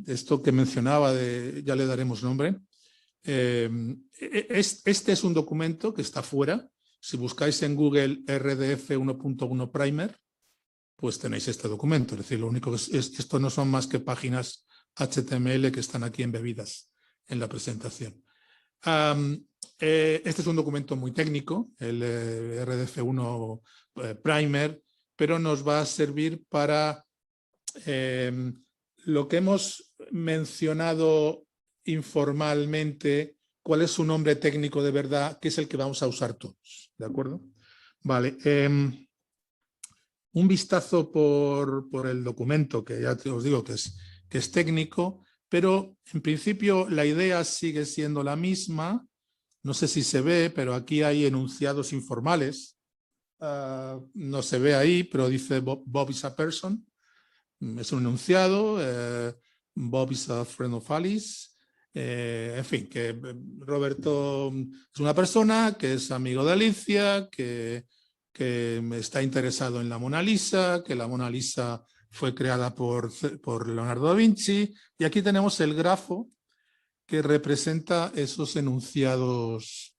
Esto que mencionaba, ya le daremos nombre. Este es un documento que está fuera. Si buscáis en Google RDF 1.1 Primer, pues tenéis este documento. Es decir, lo único que esto no son más que páginas HTML que están aquí embebidas en la presentación. Este es un documento muy técnico, el RDF1 Primer, pero nos va a servir para lo que hemos mencionado informalmente, cuál es su nombre técnico de verdad, que es el que vamos a usar todos. ¿De acuerdo? Vale. Un vistazo por el documento, que ya os digo que es técnico, pero en principio la idea sigue siendo la misma. No sé si se ve, pero aquí hay enunciados informales. No se ve ahí, pero dice Bob is a person. Es un enunciado. Bob is a friend of Alice. En fin, que Roberto es una persona que es amigo de Alicia, que está interesado en la Mona Lisa, que la Mona Lisa fue creada por Leonardo da Vinci, y aquí tenemos el grafo que representa esos enunciados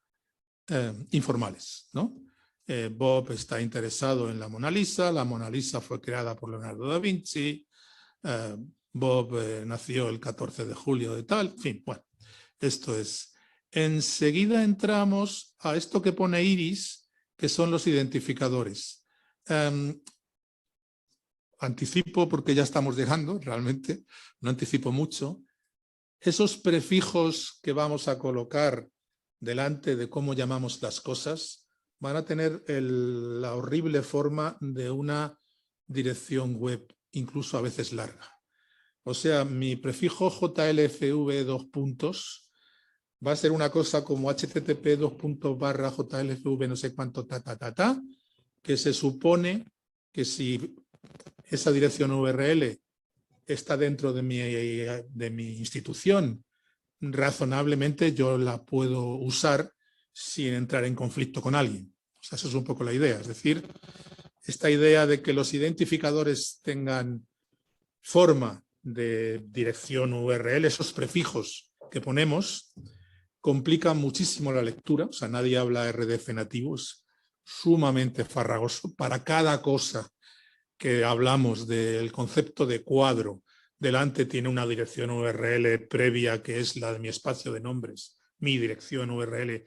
informales, ¿no? Bob está interesado en la Mona Lisa fue creada por Leonardo da Vinci, Bob nació el 14 de julio de tal, en fin, bueno, esto es. Enseguida entramos a esto que pone Iris, que son los identificadores. Anticipo porque ya estamos llegando, realmente, no anticipo mucho. Esos prefijos que vamos a colocar delante de cómo llamamos las cosas van a tener la horrible forma de una dirección web, incluso a veces larga. O sea, mi prefijo JLFV va a ser una cosa como http://JLFV no sé cuánto que se supone que si esa dirección URL está dentro de mi institución, razonablemente yo la puedo usar sin entrar en conflicto con alguien. O sea, eso es un poco la idea. Es decir, esta idea de que los identificadores tengan forma de dirección URL, esos prefijos que ponemos, complican muchísimo la lectura. O sea, nadie habla RDF nativo, es sumamente farragoso. Para cada cosa que hablamos del concepto de cuadro, delante tiene una dirección URL previa que es la de mi espacio de nombres, mi dirección URL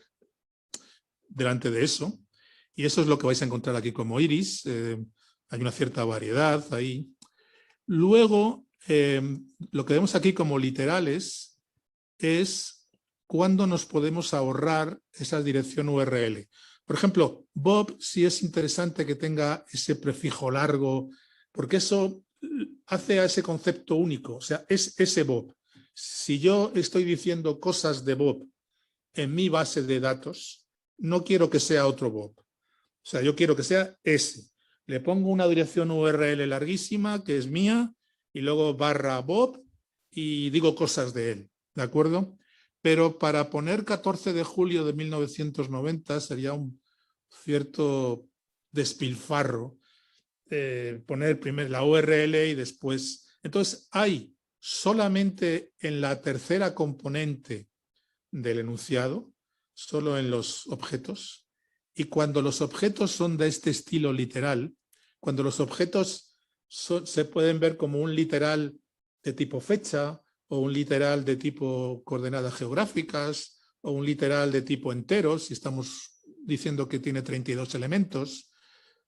delante de eso. Y eso es lo que vais a encontrar aquí como Iris. Hay una cierta variedad ahí. Luego, lo que vemos aquí como literales es cuándo nos podemos ahorrar esa dirección URL. Por ejemplo, Bob sí es interesante que tenga ese prefijo largo, porque eso hace a ese concepto único, o sea, es ese Bob. Si yo estoy diciendo cosas de Bob en mi base de datos, no quiero que sea otro Bob. O sea, yo quiero que sea ese. Le pongo una dirección URL larguísima, que es mía, y luego /Bob, y digo cosas de él, ¿de acuerdo? Pero para poner 14 de julio de 1990 sería un cierto despilfarro poner primero la URL y después. Entonces hay solamente en la tercera componente del enunciado, solo en los objetos, y cuando los objetos son de este estilo literal, cuando los objetos se pueden ver como un literal de tipo fecha, o un literal de tipo coordenadas geográficas, o un literal de tipo enteros, si estamos diciendo que tiene 32 elementos,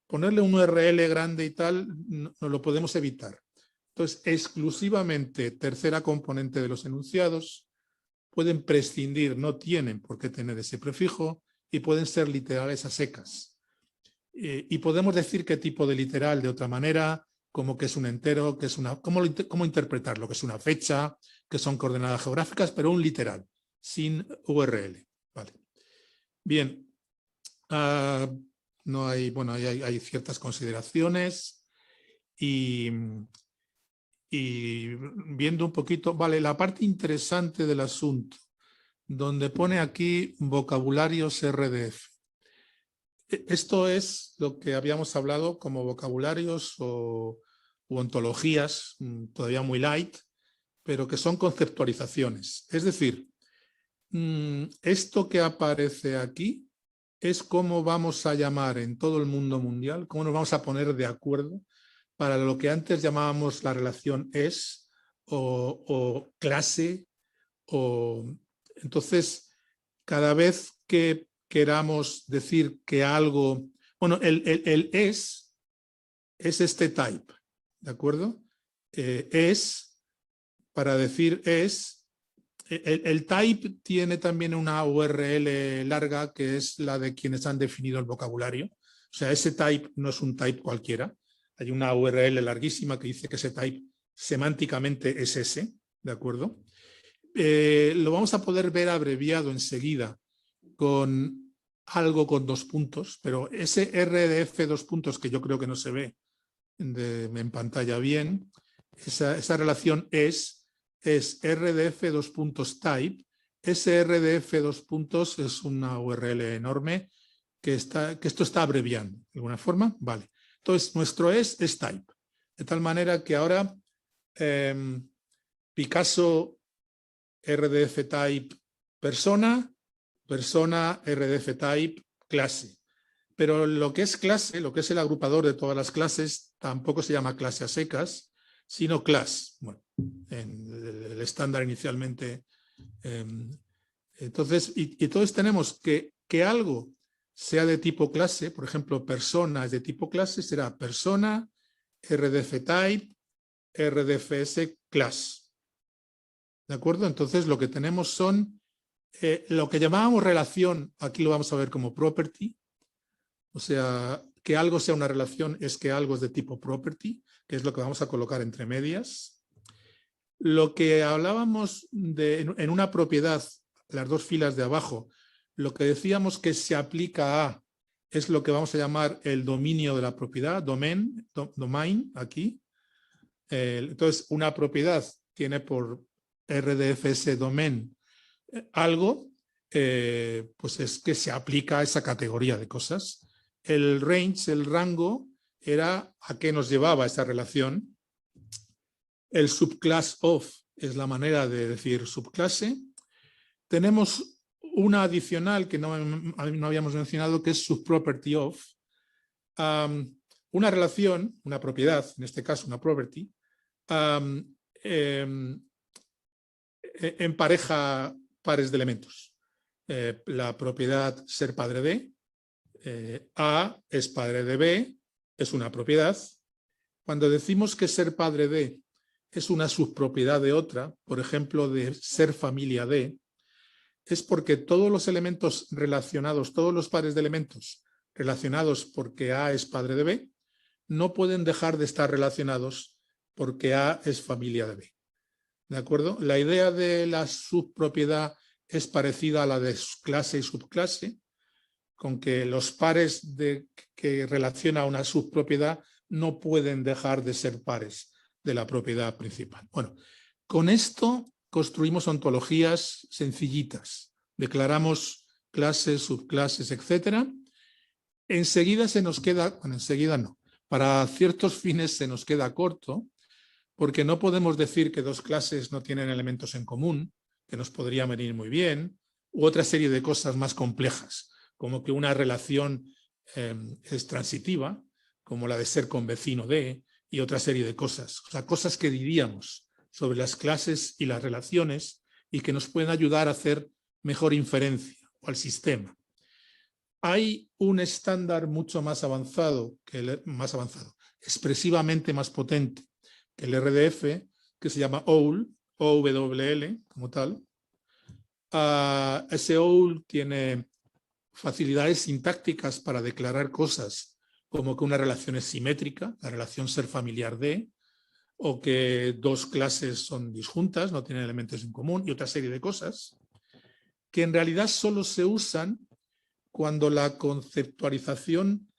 ponerle un URL grande y tal, no lo podemos evitar. Entonces, exclusivamente tercera componente de los enunciados, pueden prescindir, no tienen por qué tener ese prefijo, y pueden ser literales a secas. Y podemos decir qué tipo de literal de otra manera, como que es un entero, que es una, cómo interpretarlo, que es una fecha, que son coordenadas geográficas, pero un literal, sin URL. Vale. Bien. No hay, bueno, hay ciertas consideraciones y viendo un poquito, vale, la parte interesante del asunto, donde pone aquí vocabularios RDF. Esto es lo que habíamos hablado como vocabularios u ontologías, todavía muy light, pero que son conceptualizaciones. Es decir, esto que aparece aquí es cómo vamos a llamar en todo el mundo mundial, cómo nos vamos a poner de acuerdo para lo que antes llamábamos la relación es o clase. Entonces, cada vez que queramos decir que algo... Bueno, el es este type, ¿de acuerdo? Es, para decir es... El type tiene también una URL larga que es la de quienes han definido el vocabulario. O sea, ese type no es un type cualquiera. Hay una URL larguísima que dice que ese type semánticamente es ese, ¿de acuerdo? Lo vamos a poder ver abreviado enseguida con algo con 2 puntos, pero ese RDF 2 puntos que yo creo que no se ve en pantalla bien, esa relación es RDF 2 puntos type. Ese RDF 2 puntos es una URL enorme que esto está abreviando de alguna forma. Vale. Entonces, nuestro es type. De tal manera que ahora Picasso RDF type persona, persona RDF type clase. Pero lo que es clase, lo que es el agrupador de todas las clases, tampoco se llama clase a secas, sino class. Bueno, en el estándar inicialmente. Entonces, y entonces tenemos que algo sea de tipo clase, por ejemplo, persona es de tipo clase, será persona, RDF type, RDFS class. ¿De acuerdo? Entonces lo que tenemos son lo que llamábamos relación, aquí lo vamos a ver como property, o sea, que algo sea una relación es que algo es de tipo property, que es lo que vamos a colocar entre medias. Lo que hablábamos en una propiedad, las dos filas de abajo, lo que decíamos que se aplica a es lo que vamos a llamar el dominio de la propiedad, domain, aquí. Entonces, una propiedad tiene por RDFS domain algo, pues es que se aplica a esa categoría de cosas. El range, el rango, era a qué nos llevaba esa relación. El subclass of es la manera de decir subclase. Tenemos una adicional que no habíamos mencionado, que es subproperty of. Una relación, una propiedad, en este caso una property, empareja pares de elementos. La propiedad ser padre de, A es padre de B, es una propiedad. Cuando decimos que ser padre de es una subpropiedad de otra, por ejemplo, de ser familia de, es porque todos los elementos relacionados, todos los pares de elementos relacionados porque A es padre de B, no pueden dejar de estar relacionados porque A es familia de B. ¿De acuerdo? La idea de la subpropiedad es parecida a la de clase y subclase, con que los pares que relaciona una subpropiedad no pueden dejar de ser pares de la propiedad principal. Bueno, con esto construimos ontologías sencillitas. Declaramos clases, subclases, etc. Enseguida se nos queda, bueno, enseguida no, para ciertos fines se nos queda corto, porque no podemos decir que dos clases no tienen elementos en común, que nos podría venir muy bien, u otra serie de cosas más complejas, como que una relación es transitiva, como la de ser con vecino de, y otra serie de cosas. O sea, cosas que diríamos sobre las clases y las relaciones y que nos pueden ayudar a hacer mejor inferencia o al sistema. Hay un estándar mucho más avanzado, expresivamente más potente, el RDF, que se llama OWL, OWL como tal. Ese OWL tiene facilidades sintácticas para declarar cosas como que una relación es simétrica, la relación ser familiar de, o que dos clases son disjuntas, no tienen elementos en común, y otra serie de cosas, que en realidad solo se usan cuando la conceptualización,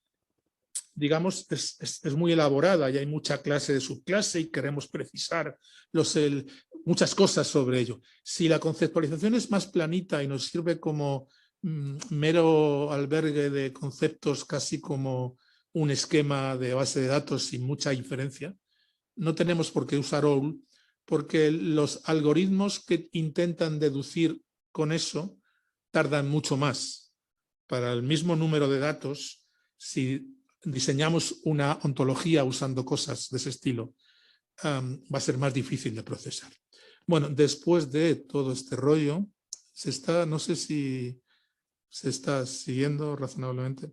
digamos, es muy elaborada y hay mucha clase de subclase y queremos precisar muchas cosas sobre ello. Si la conceptualización es más planita y nos sirve como mero albergue de conceptos, casi como un esquema de base de datos sin mucha inferencia, no tenemos por qué usar OWL, porque los algoritmos que intentan deducir con eso tardan mucho más. Para el mismo número de datos, si diseñamos una ontología usando cosas de ese estilo, va a ser más difícil de procesar. Bueno, después de todo este rollo, no sé si se está siguiendo razonablemente.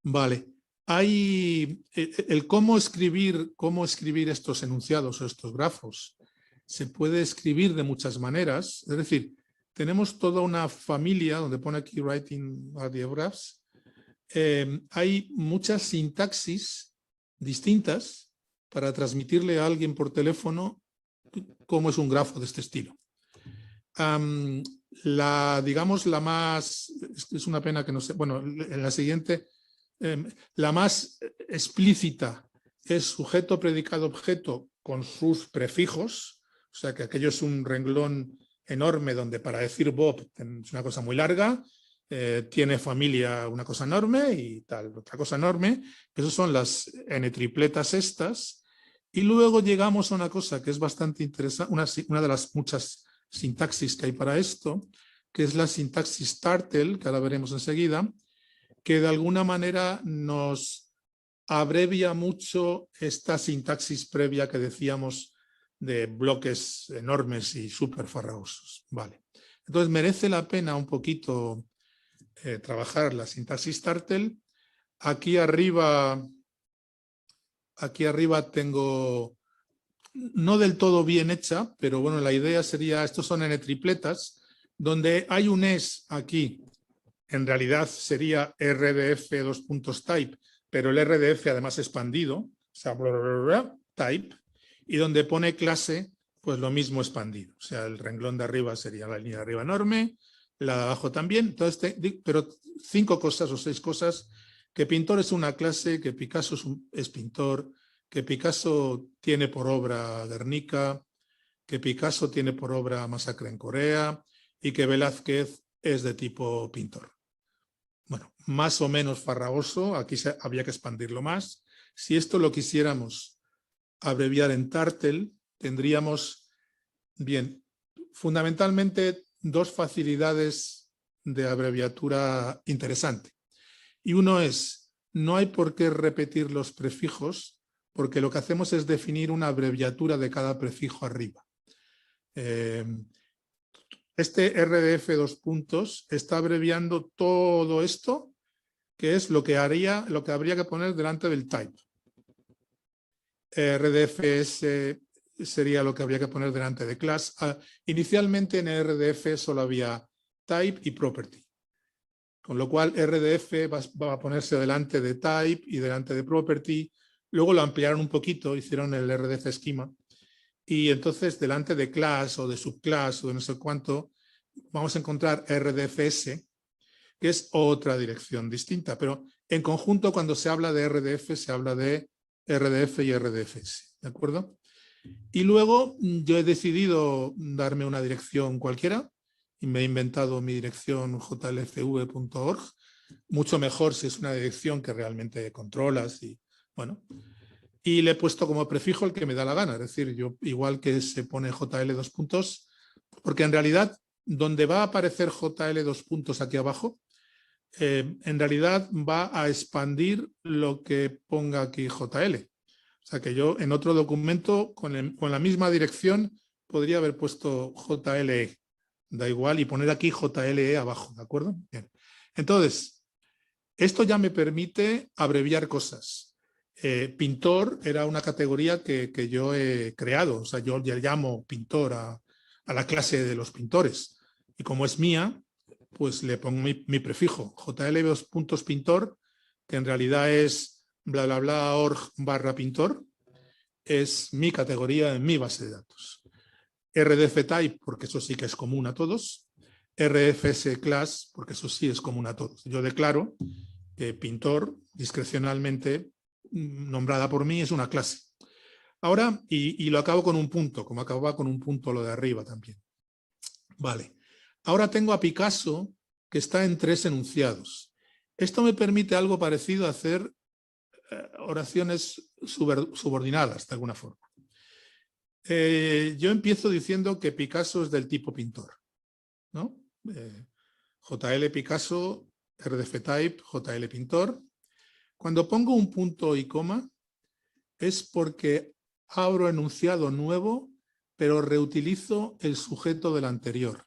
Vale. Hay el cómo escribir estos enunciados o estos grafos. Se puede escribir de muchas maneras. Es decir, tenemos toda una familia donde pone aquí writing radiographs. Hay muchas sintaxis distintas para transmitirle a alguien por teléfono cómo es un grafo de este estilo. Digamos, la más, es una pena que no sé, bueno, en la siguiente, la más explícita es sujeto, predicado, objeto con sus prefijos, o sea que aquello es un renglón enorme donde para decir Bob es una cosa muy larga, tiene familia una cosa enorme y tal, otra cosa enorme. Esas son las n-tripletas estas. Y luego llegamos a una cosa que es bastante interesante, una de las muchas sintaxis que hay para esto, que es la sintaxis Turtle, que ahora veremos enseguida, que de alguna manera nos abrevia mucho esta sintaxis previa que decíamos de bloques enormes y súper farragosos. Vale. Entonces merece la pena un poquito trabajar la sintaxis Turtle. Aquí arriba tengo, no del todo bien hecha, pero bueno, la idea sería, estos son n-tripletas, donde hay un es aquí, en realidad sería rdf::type, pero el rdf además expandido, o sea, type, y donde pone clase, pues lo mismo expandido. O sea, el renglón de arriba sería la línea de arriba enorme, la de abajo también. Entonces, pero 5 cosas o 6 cosas, que pintor es una clase, que Picasso es pintor, que Picasso tiene por obra Guernica, que Picasso tiene por obra Masacre en Corea y que Velázquez es de tipo pintor. Bueno, más o menos farragoso, aquí había que expandirlo más. Si esto lo quisiéramos abreviar en Turtle, tendríamos, bien, fundamentalmente 2 facilidades de abreviatura interesante. Y uno es, no hay por qué repetir los prefijos, porque lo que hacemos es definir una abreviatura de cada prefijo arriba. Este rdf::, está abreviando todo esto, que es lo que habría que poner delante del type. rdfs sería lo que habría que poner delante de class. Inicialmente en rdf solo había type y property, con lo cual rdf va a ponerse delante de type y delante de property. Luego lo ampliaron un poquito, hicieron el rdf schema, y entonces delante de class o de subclass o de no sé cuánto vamos a encontrar rdfs, que es otra dirección distinta, pero en conjunto cuando se habla de rdf se habla de rdf y rdfs, ¿de acuerdo? Y luego yo he decidido darme una dirección cualquiera y me he inventado mi dirección jlfv.org, mucho mejor si es una dirección que realmente controlas y bueno. Y le he puesto como prefijo el que me da la gana, es decir, yo igual que se pone jl:, porque en realidad donde va a aparecer jl:, aquí abajo, en realidad va a expandir lo que ponga aquí jl. O sea que yo en otro documento con la misma dirección podría haber puesto jle, da igual, y poner aquí jle abajo, ¿de acuerdo? Bien. Entonces, esto ya me permite abreviar cosas. Pintor era una categoría que yo he creado, o sea, yo ya llamo pintor a la clase de los pintores, y como es mía, pues le pongo mi prefijo, jl::pintor, que en realidad es bla bla bla org/pintor, es mi categoría en mi base de datos. rdf::type, porque eso sí que es común a todos. rdfs::class, porque eso sí es común a todos. Yo declaro que pintor, discrecionalmente nombrada por mí, es una clase. Ahora, y lo acabo con un punto, como acababa con un punto lo de arriba también. Vale. Ahora tengo a Picasso, que está en 3 enunciados. Esto me permite algo parecido a hacer oraciones subordinadas, de alguna forma. Yo empiezo diciendo que Picasso es del tipo pintor, ¿no? JL Picasso, rdf::type, JL pintor. Cuando pongo un punto y coma, es porque abro enunciado nuevo, pero reutilizo el sujeto del anterior.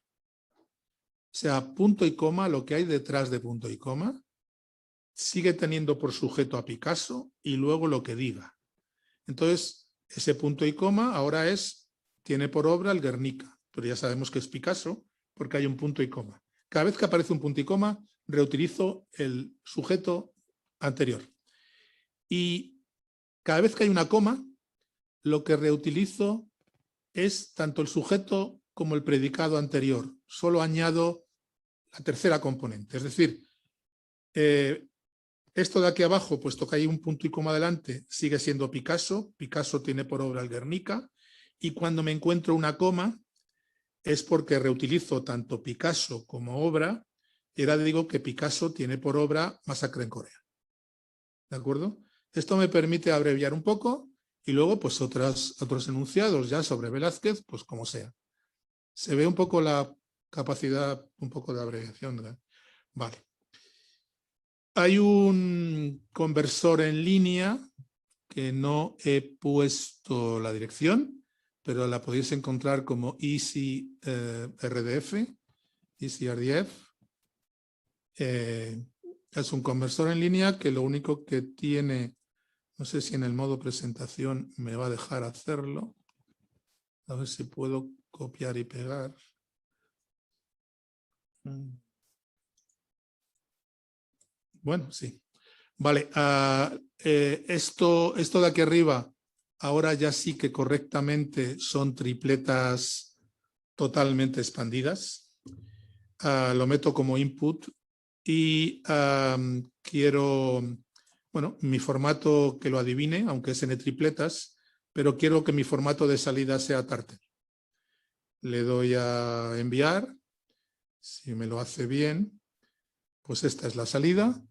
O sea, punto y coma, lo que hay detrás de punto y coma, sigue teniendo por sujeto a Picasso y luego lo que diga. Entonces, ese punto y coma ahora tiene por obra el Guernica, pero ya sabemos que es Picasso porque hay un punto y coma. Cada vez que aparece un punto y coma, reutilizo el sujeto anterior. Y cada vez que hay una coma, lo que reutilizo es tanto el sujeto como el predicado anterior. Solo añado la tercera componente. Es decir, esto de aquí abajo, puesto que hay un punto y coma delante, sigue siendo Picasso. Picasso tiene por obra el Guernica. Y cuando me encuentro una coma, es porque reutilizo tanto Picasso como obra Y ahora digo que Picasso tiene por obra Masacre en Corea. ¿De acuerdo? Esto me permite abreviar un poco y luego pues otros enunciados ya sobre Velázquez, pues como sea. Se ve un poco la capacidad, un poco de abreviación, ¿verdad? Vale. Hay un conversor en línea que no he puesto la dirección, pero la podéis encontrar como EasyRDF, EasyRDF. Es un conversor en línea que lo único que tiene, no sé si en el modo presentación me va a dejar hacerlo. A ver si puedo copiar y pegar. Bueno, sí. Vale, esto de aquí arriba, ahora ya sí que correctamente son tripletas totalmente expandidas. Lo meto como input y quiero, bueno, mi formato que lo adivine, aunque es en tripletas, pero quiero que mi formato de salida sea Tartel. Le doy a enviar, si me lo hace bien, pues esta es la salida.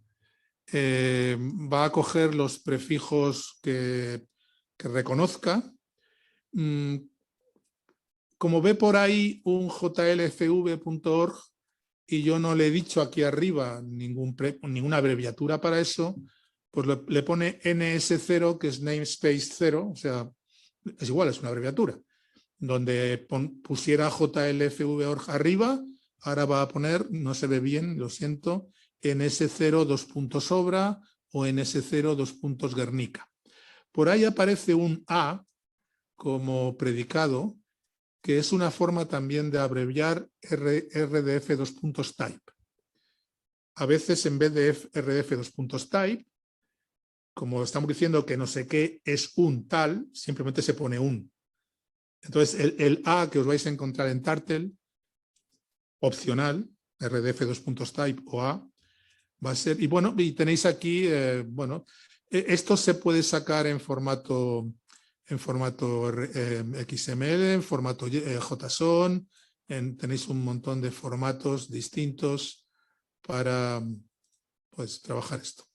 Va a coger los prefijos que reconozca. Como ve por ahí un jlfv.org y yo no le he dicho aquí arriba ninguna abreviatura para eso, pues le pone NS0, que es namespace 0, o sea, es igual, es una abreviatura. Donde pusiera jlfv.org arriba, ahora va a poner, no se ve bien, lo siento, NS0 2.obra o NS0 2.Guernica. Por ahí aparece un A como predicado, que es una forma también de abreviar RDF 2.type. A veces en vez de RDF 2.type, como estamos diciendo que no sé qué es un tal, simplemente se pone un. Entonces el A que os vais a encontrar en Tartel, opcional, RDF 2.type o A, va a ser, y bueno, y tenéis aquí, bueno, esto se puede sacar en formato XML, en formato JSON, tenéis un montón de formatos distintos para pues trabajar esto.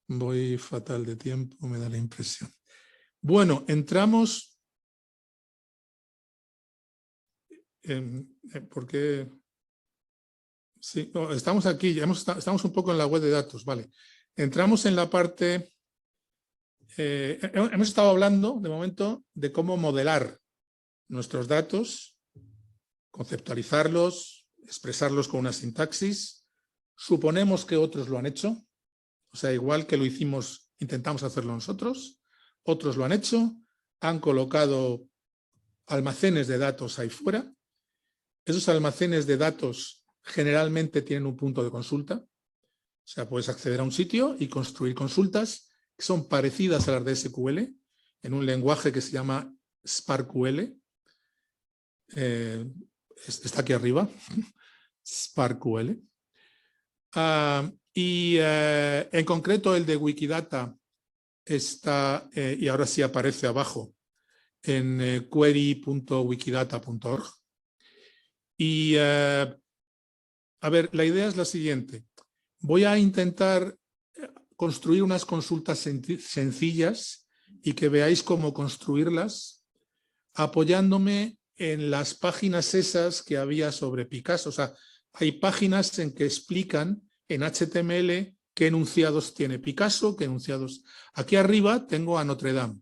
Voy fatal de tiempo, me da la impresión. Bueno, entramos porque sí, estamos aquí, estamos un poco en la web de datos, vale. Entramos en la parte, hemos estado hablando de momento de cómo modelar nuestros datos, conceptualizarlos, expresarlos con una sintaxis. Suponemos que otros lo han hecho, o sea, igual que lo hicimos, intentamos hacerlo nosotros, otros lo han hecho, han colocado almacenes de datos ahí fuera. Esos almacenes de datos generalmente tienen un punto de consulta, o sea, puedes acceder a un sitio y construir consultas que son parecidas a las de SQL en un lenguaje que se llama SparkQL. Está aquí arriba, SparkQL. En concreto el de Wikidata está, y ahora sí aparece abajo, en query.wikidata.org. Y a ver, la idea es la siguiente. Voy a intentar construir unas consultas sencillas y que veáis cómo construirlas apoyándome en las páginas esas que había sobre Picasso. O sea, hay páginas en que explican en HTML qué enunciados tiene Picasso, qué enunciados. Aquí arriba tengo a Notre Dame.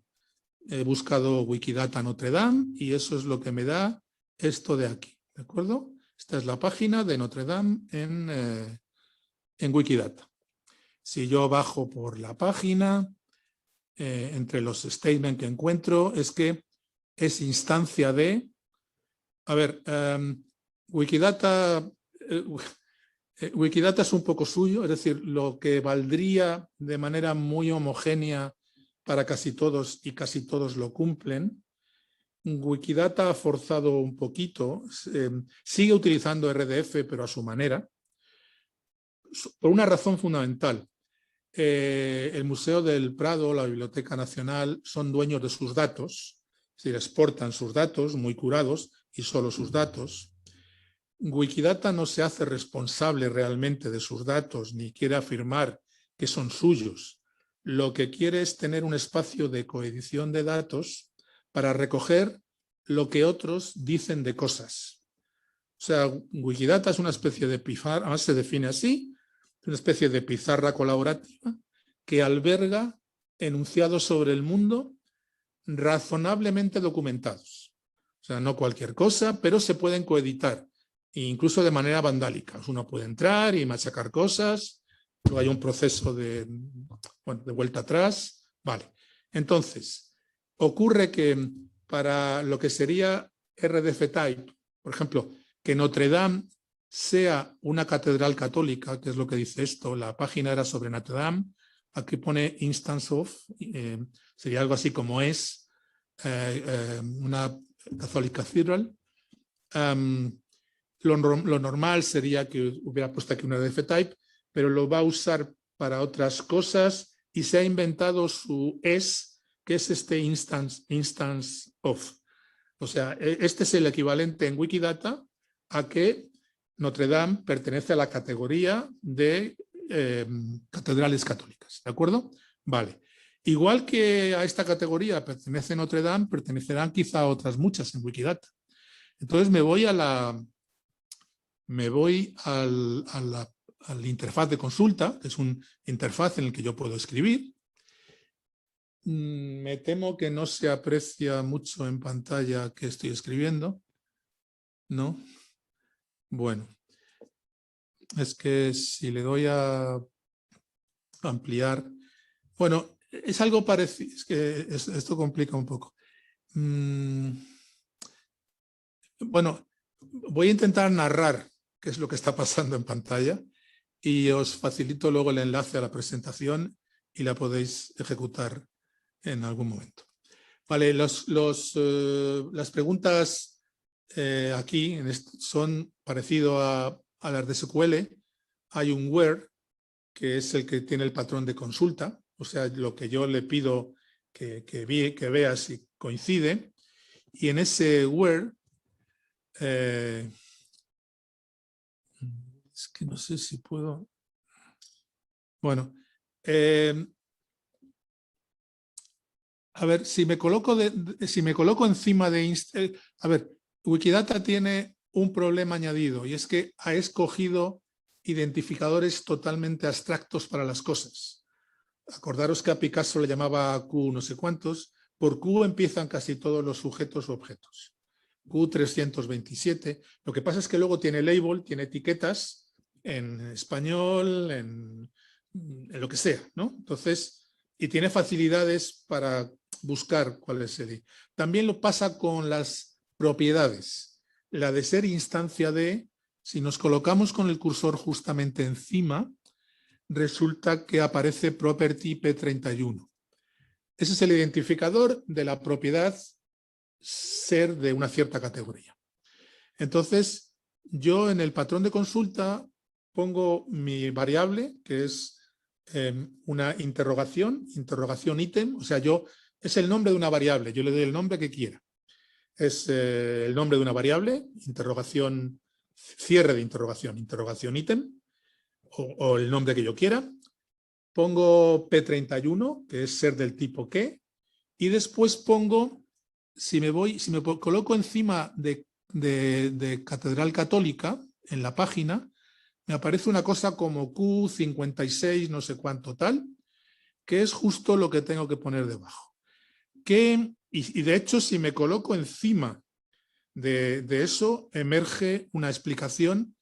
He buscado Wikidata Notre Dame y eso es lo que me da esto de aquí. ¿De acuerdo? Esta es la página de Notre Dame en Wikidata. Si yo bajo por la página, entre los statements que encuentro, es que es instancia de... A ver, Wikidata es un poco suyo, es decir, lo que valdría de manera muy homogénea para casi todos y casi todos lo cumplen. Wikidata ha forzado un poquito, sigue utilizando RDF pero a su manera, por una razón fundamental. El Museo del Prado, la Biblioteca Nacional, son dueños de sus datos, es decir, exportan sus datos muy curados y solo sus datos. Wikidata no se hace responsable realmente de sus datos ni quiere afirmar que son suyos. Lo que quiere es tener un espacio de coedición de datos para recoger lo que otros dicen de cosas. O sea, Wikidata es una especie de pizarra, además se define así, una especie de pizarra colaborativa que alberga enunciados sobre el mundo razonablemente documentados. O sea, no cualquier cosa, pero se pueden coeditar, incluso de manera vandálica. Uno puede entrar y machacar cosas, luego hay un proceso de vuelta atrás. Vale. Entonces, ocurre que para lo que sería RDF Type, por ejemplo, que Notre Dame sea una catedral católica, que es lo que dice esto, la página era sobre Notre Dame, aquí pone instance of, sería algo así como es una Catholic Cathedral. Lo normal sería que hubiera puesto aquí una RDF Type, pero lo va a usar para otras cosas y se ha inventado su es, que es este instance of. O sea, este es el equivalente en Wikidata a que Notre Dame pertenece a la categoría de catedrales católicas, ¿de acuerdo? Vale. Igual que a esta categoría pertenece Notre Dame, pertenecerán quizá a otras muchas en Wikidata. Entonces me voy a la interfaz de consulta, que es una interfaz en el que yo puedo escribir. Me temo que no se aprecia mucho en pantalla que estoy escribiendo, ¿no? Bueno, es que si le doy a ampliar, bueno, es algo parecido, es que esto complica un poco. Bueno, voy a intentar narrar qué es lo que está pasando en pantalla y os facilito luego el enlace a la presentación y la podéis ejecutar en algún momento. Vale, las preguntas aquí son parecido a las de SQL. Hay un where, que es el que tiene el patrón de consulta, o sea, lo que yo le pido que vea si coincide. Y en ese where, es que no sé si puedo... Bueno, a ver, si me coloco encima de... a ver, Wikidata tiene un problema añadido y es que ha escogido identificadores totalmente abstractos para las cosas. Acordaros que a Picasso le llamaba Q no sé cuántos. Por Q empiezan casi todos los sujetos o objetos. Q327. Lo que pasa es que luego tiene label, tiene etiquetas en español, en lo que sea, ¿no? Entonces, y tiene facilidades para buscar cuál es el. También lo pasa con las propiedades. La de ser instancia de, si nos colocamos con el cursor justamente encima, resulta que aparece property P31. Ese es el identificador de la propiedad ser de una cierta categoría. Entonces, yo en el patrón de consulta pongo mi variable, que es una interrogación ítem, o sea, es el nombre de una variable, yo le doy el nombre que quiera. Es el nombre de una variable, interrogación, cierre de interrogación ítem, o el nombre que yo quiera. Pongo P31, que es ser del tipo que, y después pongo, si me coloco encima de Catedral Católica en la página, me aparece una cosa como Q56 no sé cuánto tal, que es justo lo que tengo que poner debajo. Y de hecho, si me coloco encima de eso, emerge una explicación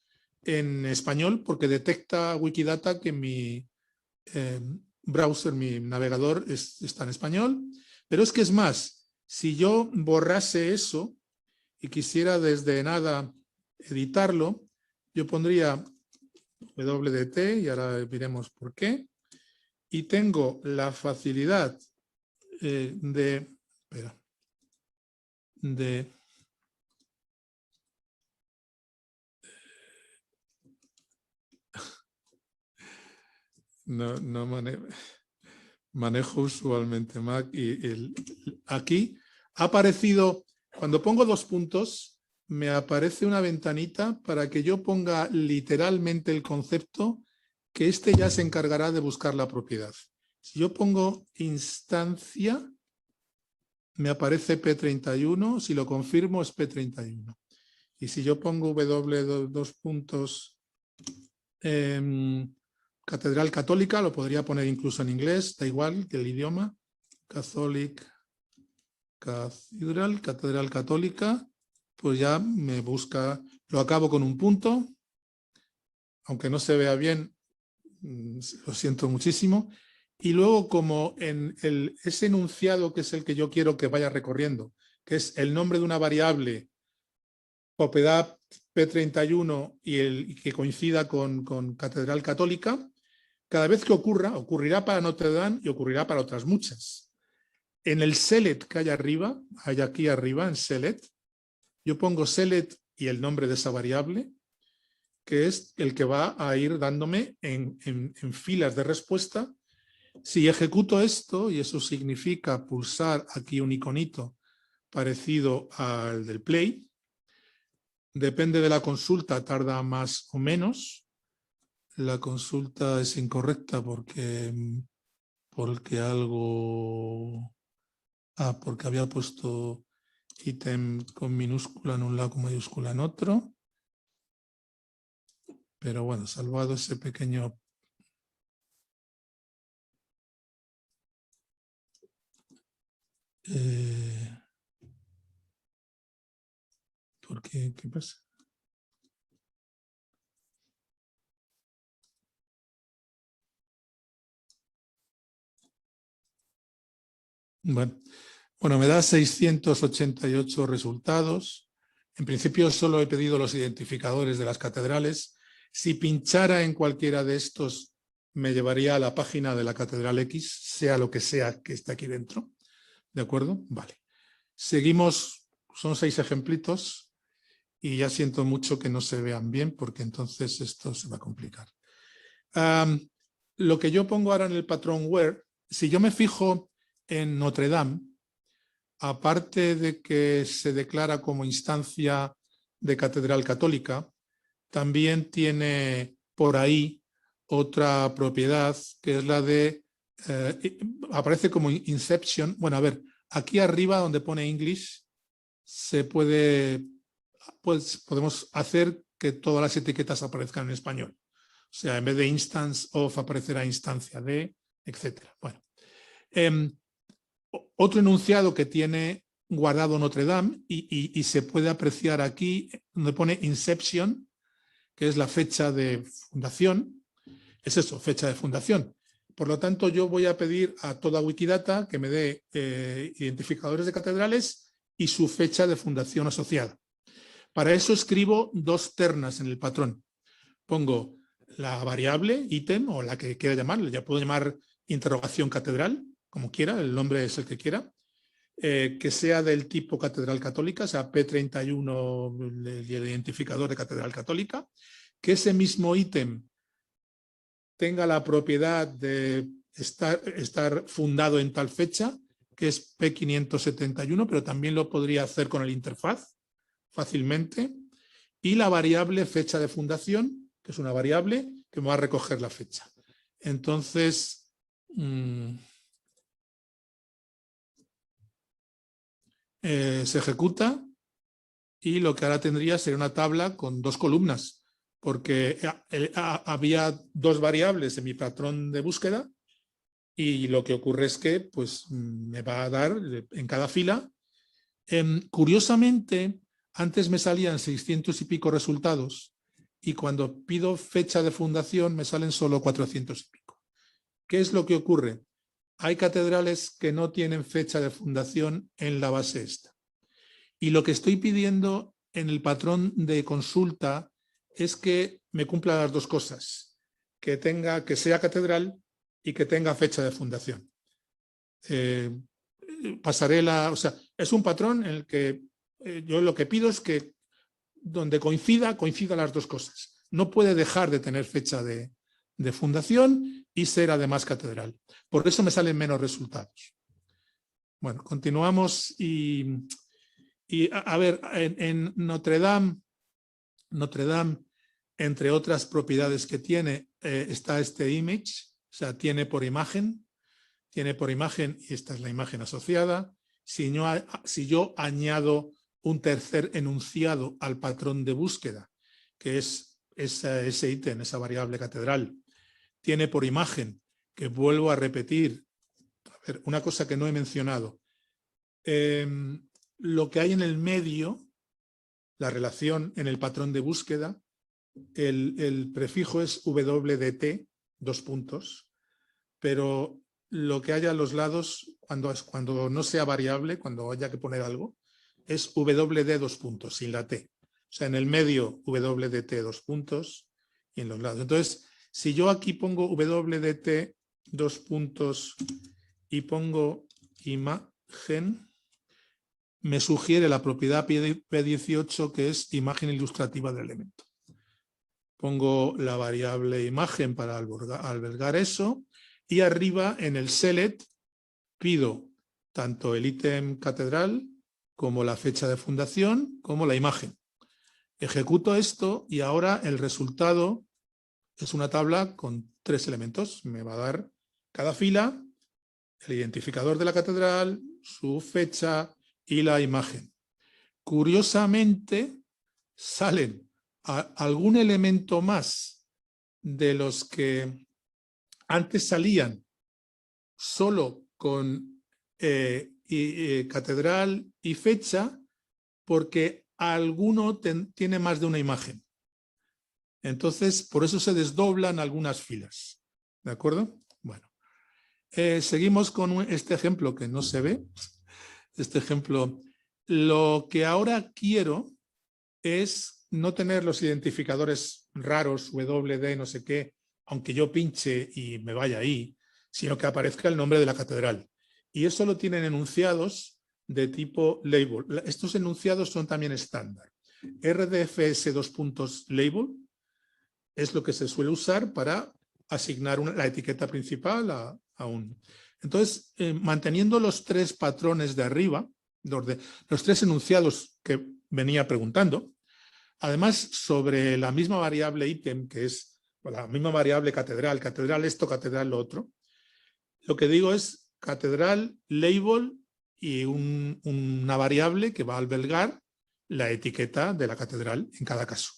en español porque detecta Wikidata que mi browser, mi navegador está en español. Pero es que es más, si yo borrase eso y quisiera desde nada editarlo, yo pondría WDT y ahora veremos por qué. Y tengo la facilidad no manejo usualmente Mac y aquí ha aparecido, cuando pongo dos puntos, me aparece una ventanita para que yo ponga literalmente el concepto, que este ya se encargará de buscar la propiedad. Si yo pongo instancia, me aparece P31, si lo confirmo es P31. Y si yo pongo W dos puntos Catedral Católica, lo podría poner incluso en inglés, da igual que el idioma, Catholic Cathedral, Catedral Católica, pues ya me busca, lo acabo con un punto, aunque no se vea bien, lo siento muchísimo. Y luego, como en ese enunciado que es el que yo quiero que vaya recorriendo, que es el nombre de una variable, propiedad P31 y que coincida con Catedral Católica, cada vez que ocurrirá para Notre Dame y ocurrirá para otras muchas. En el select que hay arriba, hay aquí arriba en select, yo pongo select y el nombre de esa variable, que es el que va a ir dándome en filas de respuesta. Si ejecuto esto, y eso significa pulsar aquí un iconito parecido al del play, depende de la consulta, tarda más o menos. La consulta es incorrecta porque algo... porque había puesto ítem con minúscula en un lado con mayúscula en otro. Pero bueno, salvado ese pequeño... ¿Por qué? ¿Qué pasa? Bueno, me da 688 resultados. En principio solo he pedido los identificadores de las catedrales. Si pinchara en cualquiera de estos, me llevaría a la página de la Catedral X, sea lo que sea que esté aquí dentro. ¿De acuerdo? Vale. Seguimos, son 6 ejemplitos y ya siento mucho que no se vean bien porque entonces esto se va a complicar. Lo que yo pongo ahora en el patrón where, si yo me fijo en Notre Dame, aparte de que se declara como instancia de Catedral Católica, también tiene por ahí otra propiedad que es la de, aparece como Inception. Bueno, a ver, aquí arriba donde pone English se podemos hacer que todas las etiquetas aparezcan en español. O sea, en vez de instance of aparecerá instancia de, etcétera. Bueno, otro enunciado que tiene guardado Notre Dame y se puede apreciar aquí donde pone Inception, que es la fecha de fundación. Es eso, fecha de fundación. Por lo tanto, yo voy a pedir a toda Wikidata que me dé identificadores de catedrales y su fecha de fundación asociada. Para eso escribo 2 ternas en el patrón. Pongo la variable, ítem, o la que quiera llamarle, ya puedo llamar interrogación catedral, como quiera, el nombre es el que quiera, que sea del tipo Catedral Católica, o sea, P31, el identificador de Catedral Católica, que ese mismo ítem tenga la propiedad de estar fundado en tal fecha, que es P571, pero también lo podría hacer con el interfaz fácilmente, y la variable fecha de fundación, que es una variable que me va a recoger la fecha. Entonces, se ejecuta y lo que ahora tendría sería una tabla con 2 columnas, porque había 2 variables en mi patrón de búsqueda y lo que ocurre es que pues, me va a dar en cada fila. Curiosamente, antes me salían 600 y pico resultados y cuando pido fecha de fundación me salen solo 400 y pico. ¿Qué es lo que ocurre? Hay catedrales que no tienen fecha de fundación en la base esta. Y lo que estoy pidiendo en el patrón de consulta es que me cumpla las 2 cosas, que sea catedral y que tenga fecha de fundación. O sea, es un patrón en el que yo lo que pido es que donde coincida las 2 cosas. No puede dejar de tener fecha de fundación y ser además catedral. Por eso me salen menos resultados. Bueno, continuamos y Y a ver, en Notre Dame, entre otras propiedades que tiene, está este image, o sea, tiene por imagen, y esta es la imagen asociada. Si yo añado un tercer enunciado al patrón de búsqueda, que es ese ítem, esa variable catedral, tiene por imagen, que vuelvo a repetir, a ver, una cosa que no he mencionado, lo que hay en el medio, la relación en el patrón de búsqueda, el prefijo es WDT, 2 puntos, pero lo que haya a los lados, cuando no sea variable, cuando haya que poner algo, es WD 2 puntos, sin la T. O sea, en el medio WDT 2 puntos y en los lados. Entonces, si yo aquí pongo WDT 2 puntos y pongo imagen, me sugiere la propiedad P18, que es imagen ilustrativa del elemento. Pongo la variable imagen para albergar eso, y arriba en el select pido tanto el ítem catedral como la fecha de fundación como la imagen. Ejecuto esto y ahora el resultado es una tabla con 3 elementos. Me va a dar cada fila, el identificador de la catedral, su fecha y la imagen. Curiosamente, salen algún elemento más de los que antes salían solo con catedral y fecha, porque alguno tiene más de una imagen. Entonces, por eso se desdoblan algunas filas. ¿De acuerdo? Bueno, seguimos con este ejemplo que no se ve. Este ejemplo, lo que ahora quiero es no tener los identificadores raros, WD, no sé qué, aunque yo pinche y me vaya ahí, sino que aparezca el nombre de la catedral. Y eso lo tienen enunciados de tipo label. Estos enunciados son también estándar. RDFS 2 puntos label es lo que se suele usar para asignar la etiqueta principal a un. Entonces, manteniendo los 3 patrones de arriba, los 3 enunciados que venía preguntando, además sobre la misma variable ítem, que es la misma variable catedral, catedral esto, catedral lo otro, lo que digo es catedral label y una variable que va a albergar la etiqueta de la catedral en cada caso.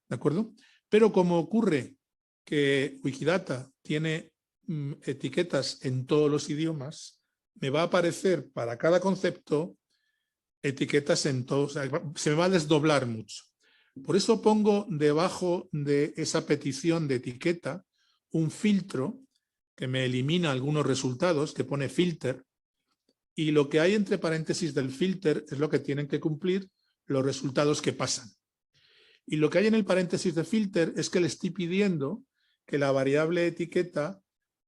¿De acuerdo? Pero como ocurre que Wikidata tiene etiquetas en todos los idiomas, me va a aparecer para cada concepto etiquetas en todos, se me va a desdoblar mucho. Por eso pongo debajo de esa petición de etiqueta un filtro que me elimina algunos resultados, que pone filter, y lo que hay entre paréntesis del filter es lo que tienen que cumplir los resultados que pasan. Y lo que hay en el paréntesis de filter es que le estoy pidiendo que la variable etiqueta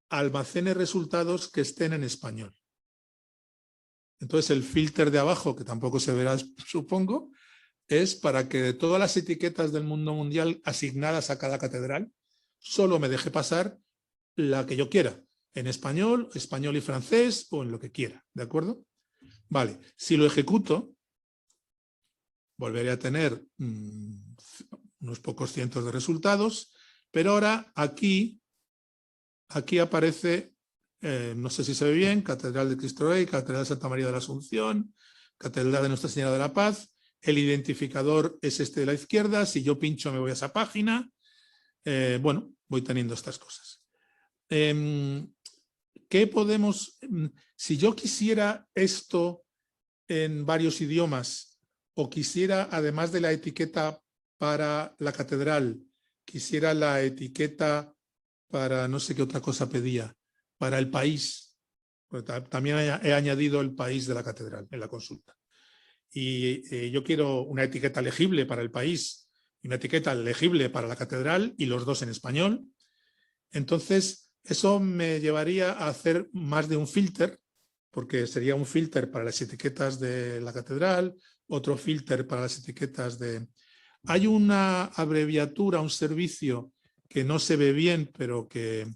almacene resultados que estén en español. Entonces el filter de abajo, que tampoco se verá, supongo, es para que de todas las etiquetas del mundo mundial asignadas a cada catedral, solo me deje pasar la que yo quiera, en español, español y francés o en lo que quiera, ¿de acuerdo? Vale, si lo ejecuto, volveré a tener unos pocos cientos de resultados, pero ahora aquí aparece, no sé si se ve bien, Catedral de Cristo Rey, Catedral de Santa María de la Asunción, Catedral de Nuestra Señora de la Paz, el identificador es este de la izquierda, si yo pincho me voy a esa página, bueno, voy teniendo estas cosas. ¿Qué podemos, si yo quisiera esto en varios idiomas o quisiera, además de la etiqueta para la catedral, quisiera la etiqueta para no sé qué otra cosa pedía, para el país? Pues también he añadido el país de la catedral en la consulta. Y yo quiero una etiqueta legible para el país y una etiqueta legible para la catedral y los dos en español. Entonces, eso me llevaría a hacer más de un filter, porque sería un filter para las etiquetas de la catedral, otro filter para las etiquetas de... Hay una abreviatura, un servicio que no se ve bien, pero que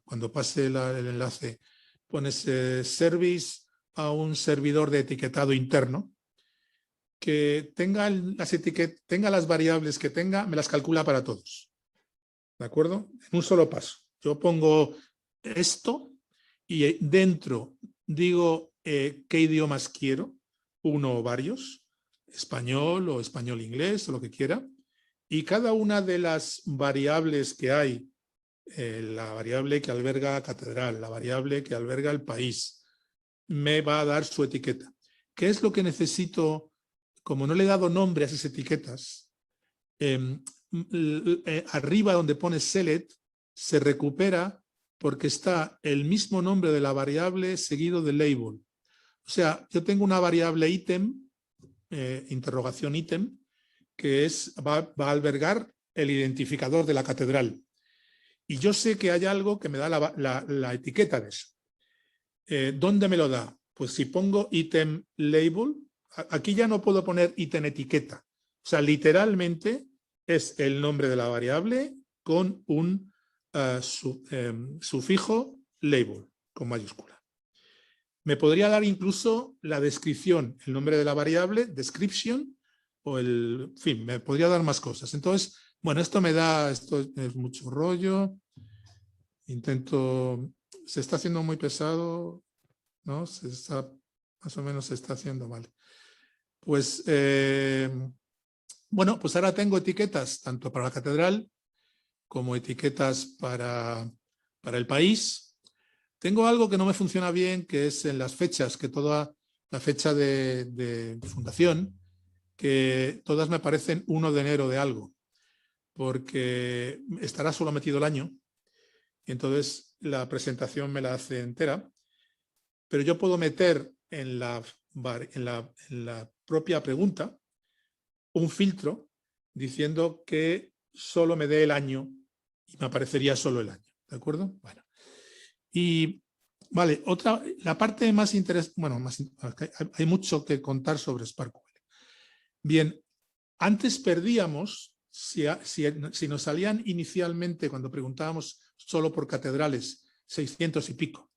cuando pase el enlace pones service a un servidor de etiquetado interno que tenga las variables que tenga, me las calcula para todos. ¿De acuerdo? En un solo paso. Yo pongo esto y dentro digo qué idiomas quiero, uno o varios, español o español-inglés o lo que quiera, y cada una de las variables que hay, la variable que alberga catedral, la variable que alberga el país, me va a dar su etiqueta. ¿Qué es lo que necesito? Como no le he dado nombre a esas etiquetas, arriba donde pone select se recupera porque está el mismo nombre de la variable seguido del label. O sea, yo tengo una variable ítem, interrogación ítem, que va a albergar el identificador de la catedral. Y yo sé que hay algo que me da la etiqueta de eso. ¿Dónde me lo da? Pues si pongo ítem label, aquí ya no puedo poner ítem etiqueta. O sea, literalmente es el nombre de la variable con un sufijo label con mayúscula. Me podría dar incluso la descripción, el nombre de la variable, description, o en fin, me podría dar más cosas. Entonces, bueno, esto es mucho rollo. Se está haciendo muy pesado, ¿no? Más o menos se está haciendo mal. Pues, bueno, pues ahora tengo etiquetas tanto para la catedral como etiquetas para el país. Tengo algo que no me funciona bien, que es en las fechas, que toda la fecha de fundación, que todas me parecen 1 de enero de algo, porque estará solo metido el año, y entonces la presentación me la hace entera, pero yo puedo meter en la propia pregunta un filtro diciendo que solo me dé el año y me aparecería solo el año, ¿de acuerdo? Bueno, y vale, la parte más interesante, bueno, hay mucho que contar sobre SparkQL. Bien, antes perdíamos, si nos salían inicialmente cuando preguntábamos solo por catedrales, 600 y pico,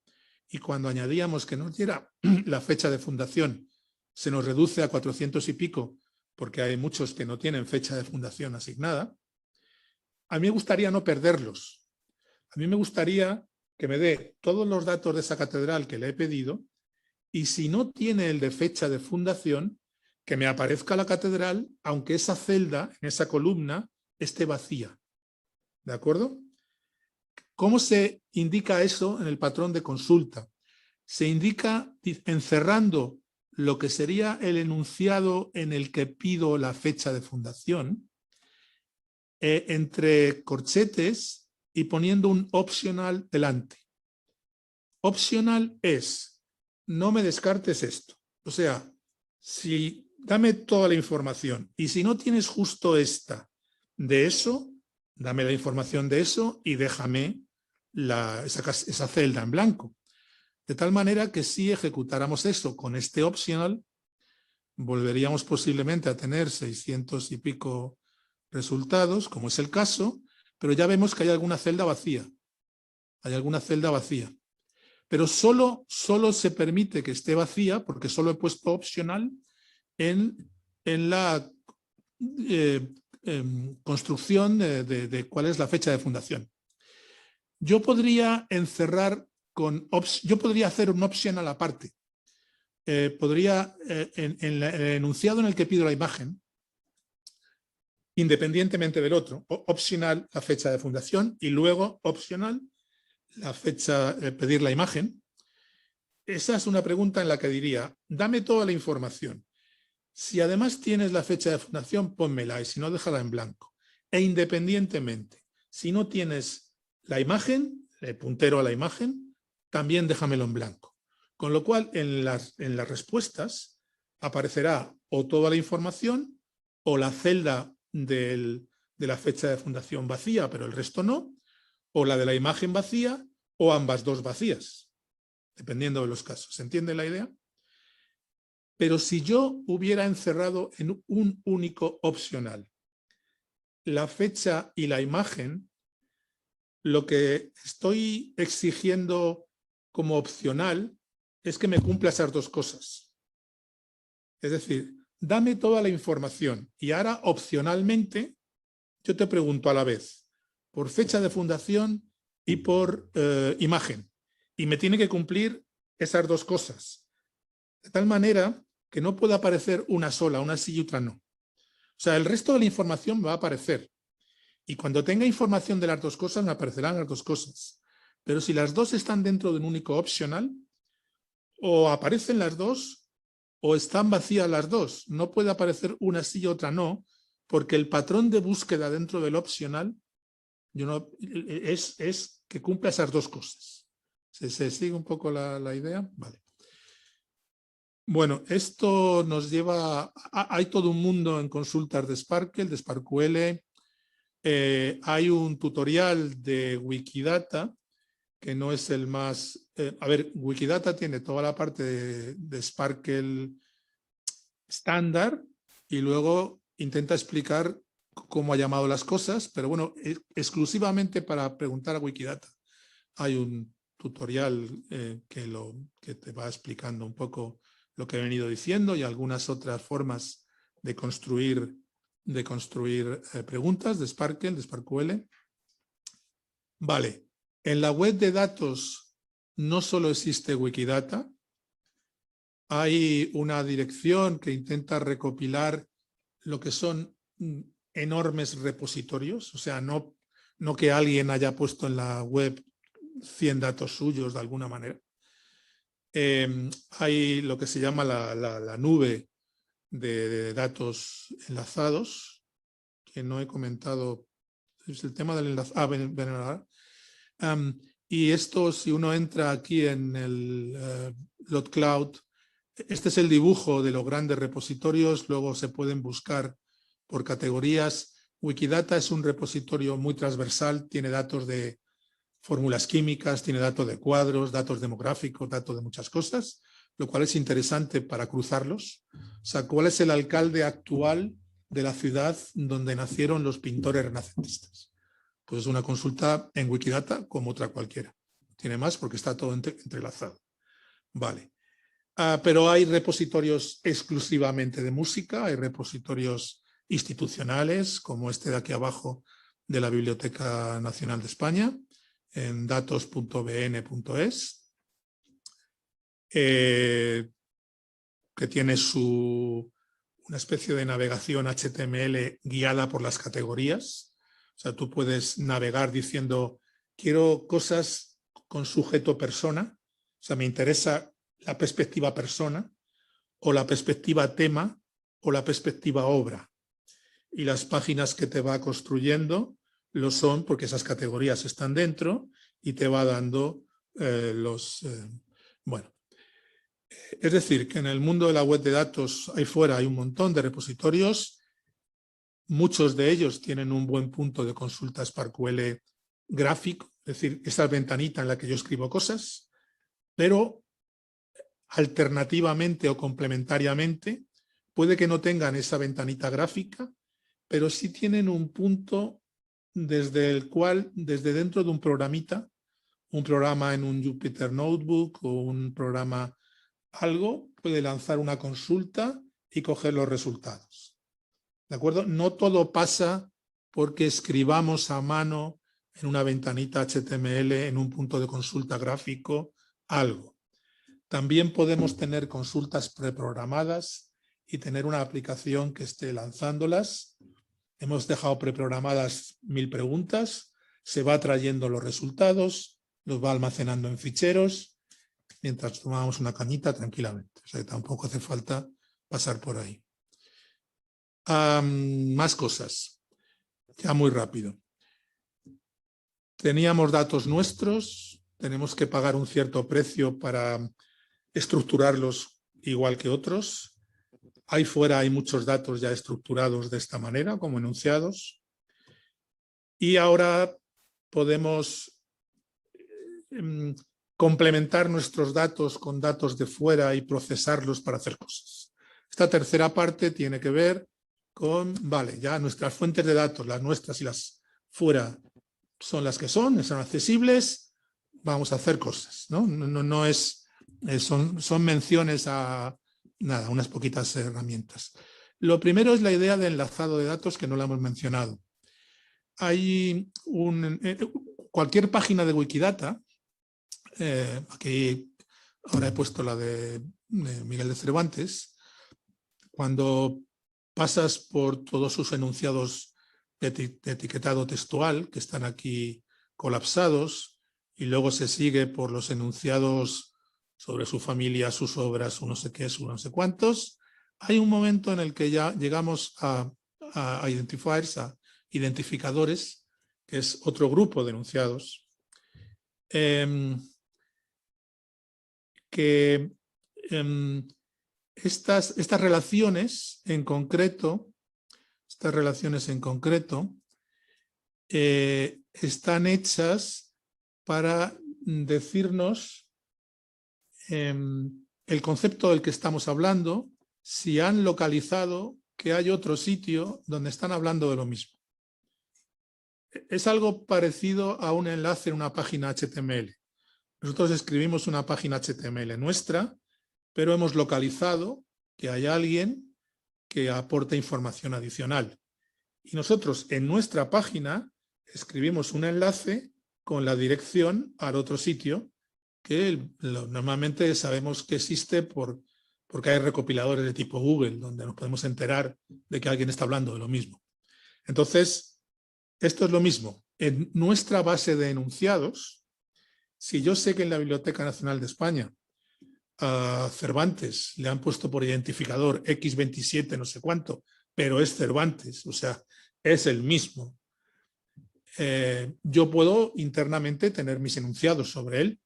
y cuando añadíamos que nos diera la fecha de fundación, se nos reduce a 400 y pico, porque hay muchos que no tienen fecha de fundación asignada. A mí me gustaría no perderlos. A mí me gustaría que me dé todos los datos de esa catedral que le he pedido, y si no tiene el de fecha de fundación, que me aparezca la catedral, aunque esa celda, en esa columna, esté vacía. ¿De acuerdo? ¿Cómo se indica eso en el patrón de consulta? Se indica encerrando lo que sería el enunciado en el que pido la fecha de fundación, entre corchetes y poniendo un optional delante. Optional es, no me descartes esto. O sea, dame toda la información y si no tienes justo esta de eso, dame la información de eso y déjame esa celda en blanco. De tal manera que si ejecutáramos eso con este optional, volveríamos posiblemente a tener 600 y pico resultados, como es el caso, pero ya vemos que hay alguna celda vacía. Hay alguna celda vacía. Pero solo se permite que esté vacía porque solo he puesto optional en la construcción de cuál es la fecha de fundación. Yo podría encerrar yo podría hacer un optional aparte. Podría, en el enunciado en el que pido la imagen, independientemente del otro, optional la fecha de fundación y luego optional la fecha, pedir la imagen. Esa es una pregunta en la que diría, dame toda la información. Si además tienes la fecha de fundación, pónmela y si no, déjala en blanco. E independientemente, si no tienes la imagen, el puntero a la imagen, también déjamelo en blanco. Con lo cual, en las respuestas aparecerá o toda la información o la celda de la fecha de fundación vacía, pero el resto no, o la de la imagen vacía o ambas dos vacías, dependiendo de los casos. ¿Se entiende la idea? Pero si yo hubiera encerrado en un único opcional la fecha y la imagen, lo que estoy exigiendo como opcional es que me cumpla esas dos cosas. Es decir, dame toda la información y ahora opcionalmente yo te pregunto a la vez por fecha de fundación y por imagen. Y me tiene que cumplir esas dos cosas. De tal manera que no puede aparecer una sola, una sí y otra no. O sea, el resto de la información me va a aparecer. Y cuando tenga información de las dos cosas, me aparecerán las dos cosas. Pero si las dos están dentro de un único optional, o aparecen las dos, o están vacías las dos. No puede aparecer una sí y otra no, porque el patrón de búsqueda dentro del optional es que cumpla esas dos cosas. ¿Se sigue un poco la idea? Vale. Bueno, esto nos lleva... Hay todo un mundo en consultas de Sparkle, de SparkQL. Hay un tutorial de Wikidata, que no es el más... a ver, Wikidata tiene toda la parte de Sparkle estándar y luego intenta explicar cómo ha llamado las cosas, pero bueno, exclusivamente para preguntar a Wikidata. Hay un tutorial que te va explicando un poco lo que he venido diciendo y algunas otras formas de construir preguntas de Sparkle, de SparkQL. Vale, en la web de datos no solo existe Wikidata, hay una dirección que intenta recopilar lo que son enormes repositorios, o sea, no que alguien haya puesto en la web 100 datos suyos de alguna manera. Hay lo que se llama la nube de datos enlazados, que no he comentado, es el tema del enlazado. Y esto, si uno entra aquí en el LotCloud, este es el dibujo de los grandes repositorios, luego se pueden buscar por categorías. Wikidata es un repositorio muy transversal, tiene datos de fórmulas químicas, tiene datos de cuadros, datos demográficos, datos de muchas cosas, lo cual es interesante para cruzarlos. O sea, ¿cuál es el alcalde actual de la ciudad donde nacieron los pintores renacentistas? Pues es una consulta en Wikidata como otra cualquiera. Tiene más porque está todo entrelazado. Vale. Pero hay repositorios exclusivamente de música, hay repositorios institucionales, como este de aquí abajo de la Biblioteca Nacional de España, en datos.bn.es, que tiene una especie de navegación HTML guiada por las categorías. O sea, tú puedes navegar diciendo, quiero cosas con sujeto persona, o sea, me interesa la perspectiva persona, o la perspectiva tema, o la perspectiva obra. Y las páginas que te va construyendo lo son porque esas categorías están dentro y te va dando bueno. Es decir, que en el mundo de la web de datos ahí fuera hay un montón de repositorios. Muchos de ellos tienen un buen punto de consulta SparkQL gráfico, es decir, esa ventanita en la que yo escribo cosas, pero alternativamente o complementariamente puede que no tengan esa ventanita gráfica, pero sí tienen un punto desde el cual, desde dentro de un programita, un programa en un Jupyter Notebook o un programa algo, puede lanzar una consulta y coger los resultados. ¿De acuerdo? No todo pasa porque escribamos a mano en una ventanita HTML, en un punto de consulta gráfico, algo. También podemos tener consultas preprogramadas y tener una aplicación que esté lanzándolas. Hemos dejado preprogramadas 1000 preguntas, se va trayendo los resultados, los va almacenando en ficheros, mientras tomamos una cañita tranquilamente. O sea, tampoco hace falta pasar por ahí. Más cosas, ya muy rápido. Teníamos datos nuestros, tenemos que pagar un cierto precio para estructurarlos igual que otros. Ahí fuera hay muchos datos ya estructurados de esta manera, como enunciados. Y ahora podemos complementar nuestros datos con datos de fuera y procesarlos para hacer cosas. Esta tercera parte tiene que ver con, vale, ya nuestras fuentes de datos, las nuestras y las fuera, son las que son accesibles, vamos a hacer cosas, ¿no? No es son menciones a nada, unas poquitas herramientas. Lo primero es la idea de enlazado de datos, que no la hemos mencionado. Hay cualquier página de Wikidata, aquí ahora he puesto la de Miguel de Cervantes, cuando pasas por todos sus enunciados de etiquetado textual, que están aquí colapsados, y luego se sigue por los enunciados sobre su familia, sus obras, no sé qué, no sé cuántos, hay un momento en el que ya llegamos a identifiers, a identificadores, que es otro grupo de enunciados, que estas relaciones en concreto, están hechas para decirnos el concepto del que estamos hablando, si han localizado que hay otro sitio donde están hablando de lo mismo. Es algo parecido a un enlace en una página HTML. Nosotros escribimos una página HTML nuestra, pero hemos localizado que hay alguien que aporta información adicional. Y nosotros en nuestra página escribimos un enlace con la dirección al otro sitio, que normalmente sabemos que existe porque hay recopiladores de tipo Google, donde nos podemos enterar de que alguien está hablando de lo mismo. Entonces, esto es lo mismo. En nuestra base de enunciados, si yo sé que en la Biblioteca Nacional de España a Cervantes le han puesto por identificador X27 no sé cuánto, pero es Cervantes, o sea, es el mismo, yo puedo internamente tener mis enunciados sobre él,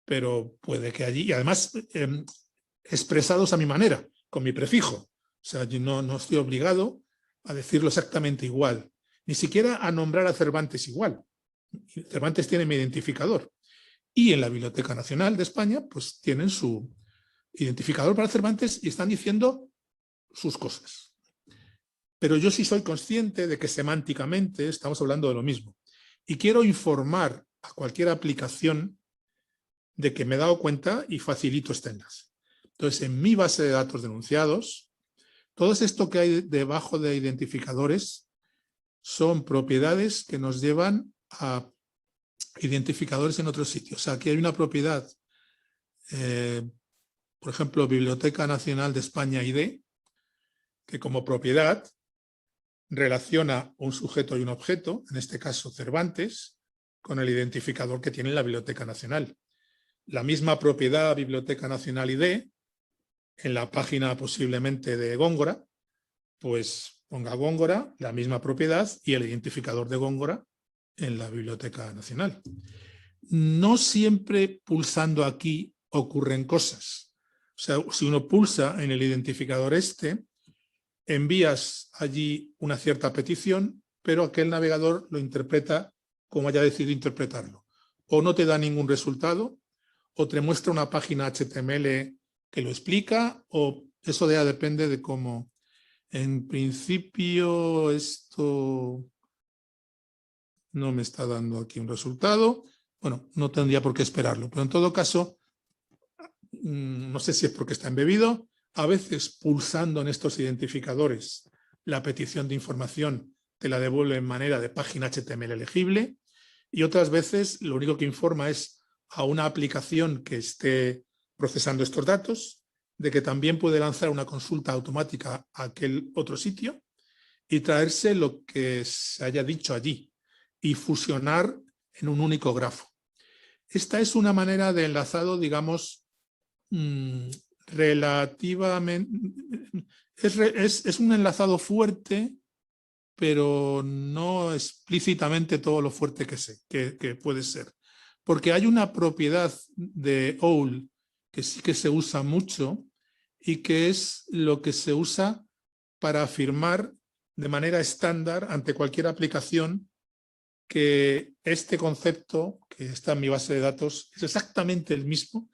pero puede que allí, y además expresados a mi manera, con mi prefijo. O sea, yo no estoy obligado a decirlo exactamente igual, ni siquiera a nombrar a Cervantes igual. Cervantes tiene mi identificador. Y en la Biblioteca Nacional de España, pues tienen su identificador para Cervantes y están diciendo sus cosas. Pero yo sí soy consciente de que semánticamente estamos hablando de lo mismo. Y quiero informar a cualquier aplicación de que me he dado cuenta y facilito este enlace. Entonces, en mi base de datos de enunciados, todo esto que hay debajo de identificadores son propiedades que nos llevan a identificadores en otros sitios. O sea, aquí hay una propiedad, por ejemplo, Biblioteca Nacional de España ID, que como propiedad relaciona un sujeto y un objeto, en este caso Cervantes, con el identificador que tiene la Biblioteca Nacional. La misma propiedad Biblioteca Nacional ID, en la página posiblemente de Góngora, pues ponga Góngora, la misma propiedad y el identificador de Góngora en la Biblioteca Nacional. No siempre pulsando aquí ocurren cosas. O sea, si uno pulsa en el identificador envías allí una cierta petición, pero aquel navegador lo interpreta como haya decidido interpretarlo. O no te da ningún resultado, o te muestra una página HTML que lo explica, o eso ya depende de cómo. En principio esto no me está dando aquí un resultado. Bueno, no tendría por qué esperarlo, pero en todo caso, no sé si es porque está embebido. A veces pulsando en estos identificadores la petición de información te la devuelve en manera de página HTML legible, y otras veces lo único que informa es a una aplicación que esté procesando estos datos de que también puede lanzar una consulta automática a aquel otro sitio y traerse lo que se haya dicho allí y fusionar en un único grafo. Esta es una manera de enlazado, digamos, relativamente, es un enlazado fuerte, pero no explícitamente todo lo fuerte que puede ser. Porque hay una propiedad de OWL que sí que se usa mucho y que es lo que se usa para afirmar de manera estándar ante cualquier aplicación que este concepto que está en mi base de datos es exactamente el mismo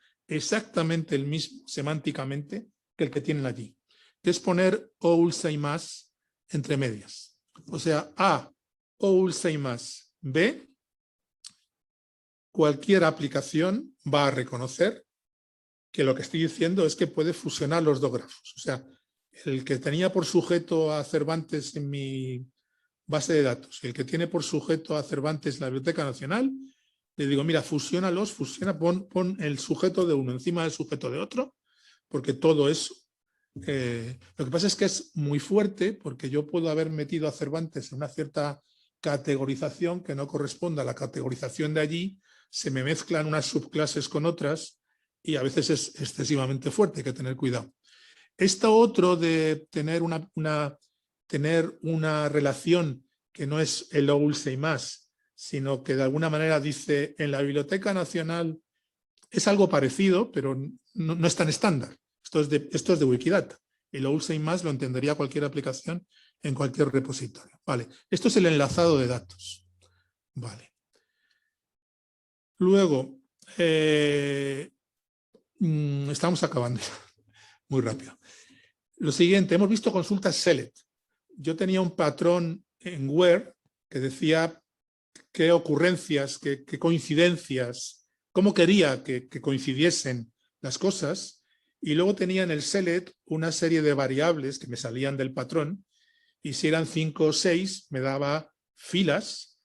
semánticamente que el que tienen allí, que es poner OWL más entre medias. O sea, A, OWL más, B, cualquier aplicación va a reconocer que lo que estoy diciendo es que puede fusionar los dos grafos. O sea, el que tenía por sujeto a Cervantes en mi base de datos y el que tiene por sujeto a Cervantes en la Biblioteca Nacional, le digo, mira, fusiónalos, pon el sujeto de uno encima del sujeto de otro, porque todo eso. Lo que pasa es que es muy fuerte porque yo puedo haber metido a Cervantes en una cierta categorización que no corresponde a la categorización de allí, se me mezclan unas subclases con otras y a veces es excesivamente fuerte, hay que tener cuidado. Esto otro de tener una relación que no es el Olse y más, sino que de alguna manera dice en la Biblioteca Nacional es algo parecido, pero no es tan estándar. Esto es de Wikidata. El Olse y más lo entendería cualquier aplicación en cualquier repositorio. Vale. Esto es el enlazado de datos. Vale. Luego, estamos acabando muy rápido. Lo siguiente, hemos visto consultas select. Yo tenía un patrón en Where que decía qué ocurrencias, qué coincidencias, cómo quería que coincidiesen las cosas, y luego tenía en el select una serie de variables que me salían del patrón, y si eran 5 o 6 me daba filas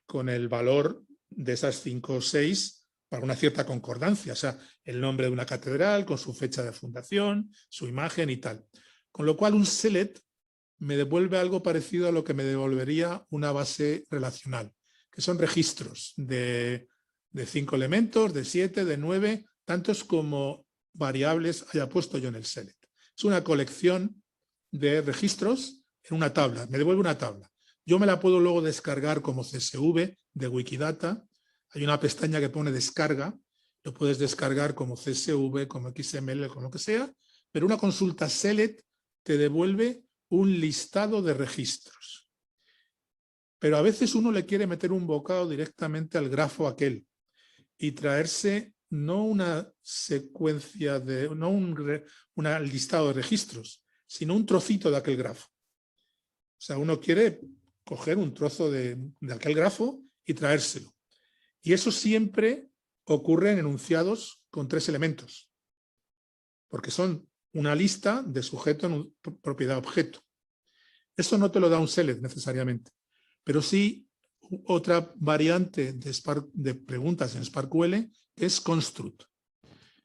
con el valor de esas 5 o 6 para una cierta concordancia, o sea, el nombre de una catedral con su fecha de fundación, su imagen y tal. Con lo cual un select me devuelve algo parecido a lo que me devolvería una base relacional, que son registros de 5 elementos, de 7, de 9, tantos como variables haya puesto yo en el select. Es una colección de registros en una tabla, me devuelve una tabla. Yo me la puedo luego descargar como CSV de Wikidata. Hay una pestaña que pone descarga, lo puedes descargar como CSV, como XML, como lo que sea, pero una consulta select te devuelve un listado de registros. Pero a veces uno le quiere meter un bocado directamente al grafo aquel y traerse no una secuencia no un listado de registros, sino un trocito de aquel grafo. O sea, uno quiere coger un trozo de aquel grafo y traérselo. Y eso siempre ocurre en enunciados con 3 elementos, porque son una lista de sujeto en propiedad objeto. Eso no te lo da un select necesariamente, pero sí otra variante de preguntas en SparkQL es construct.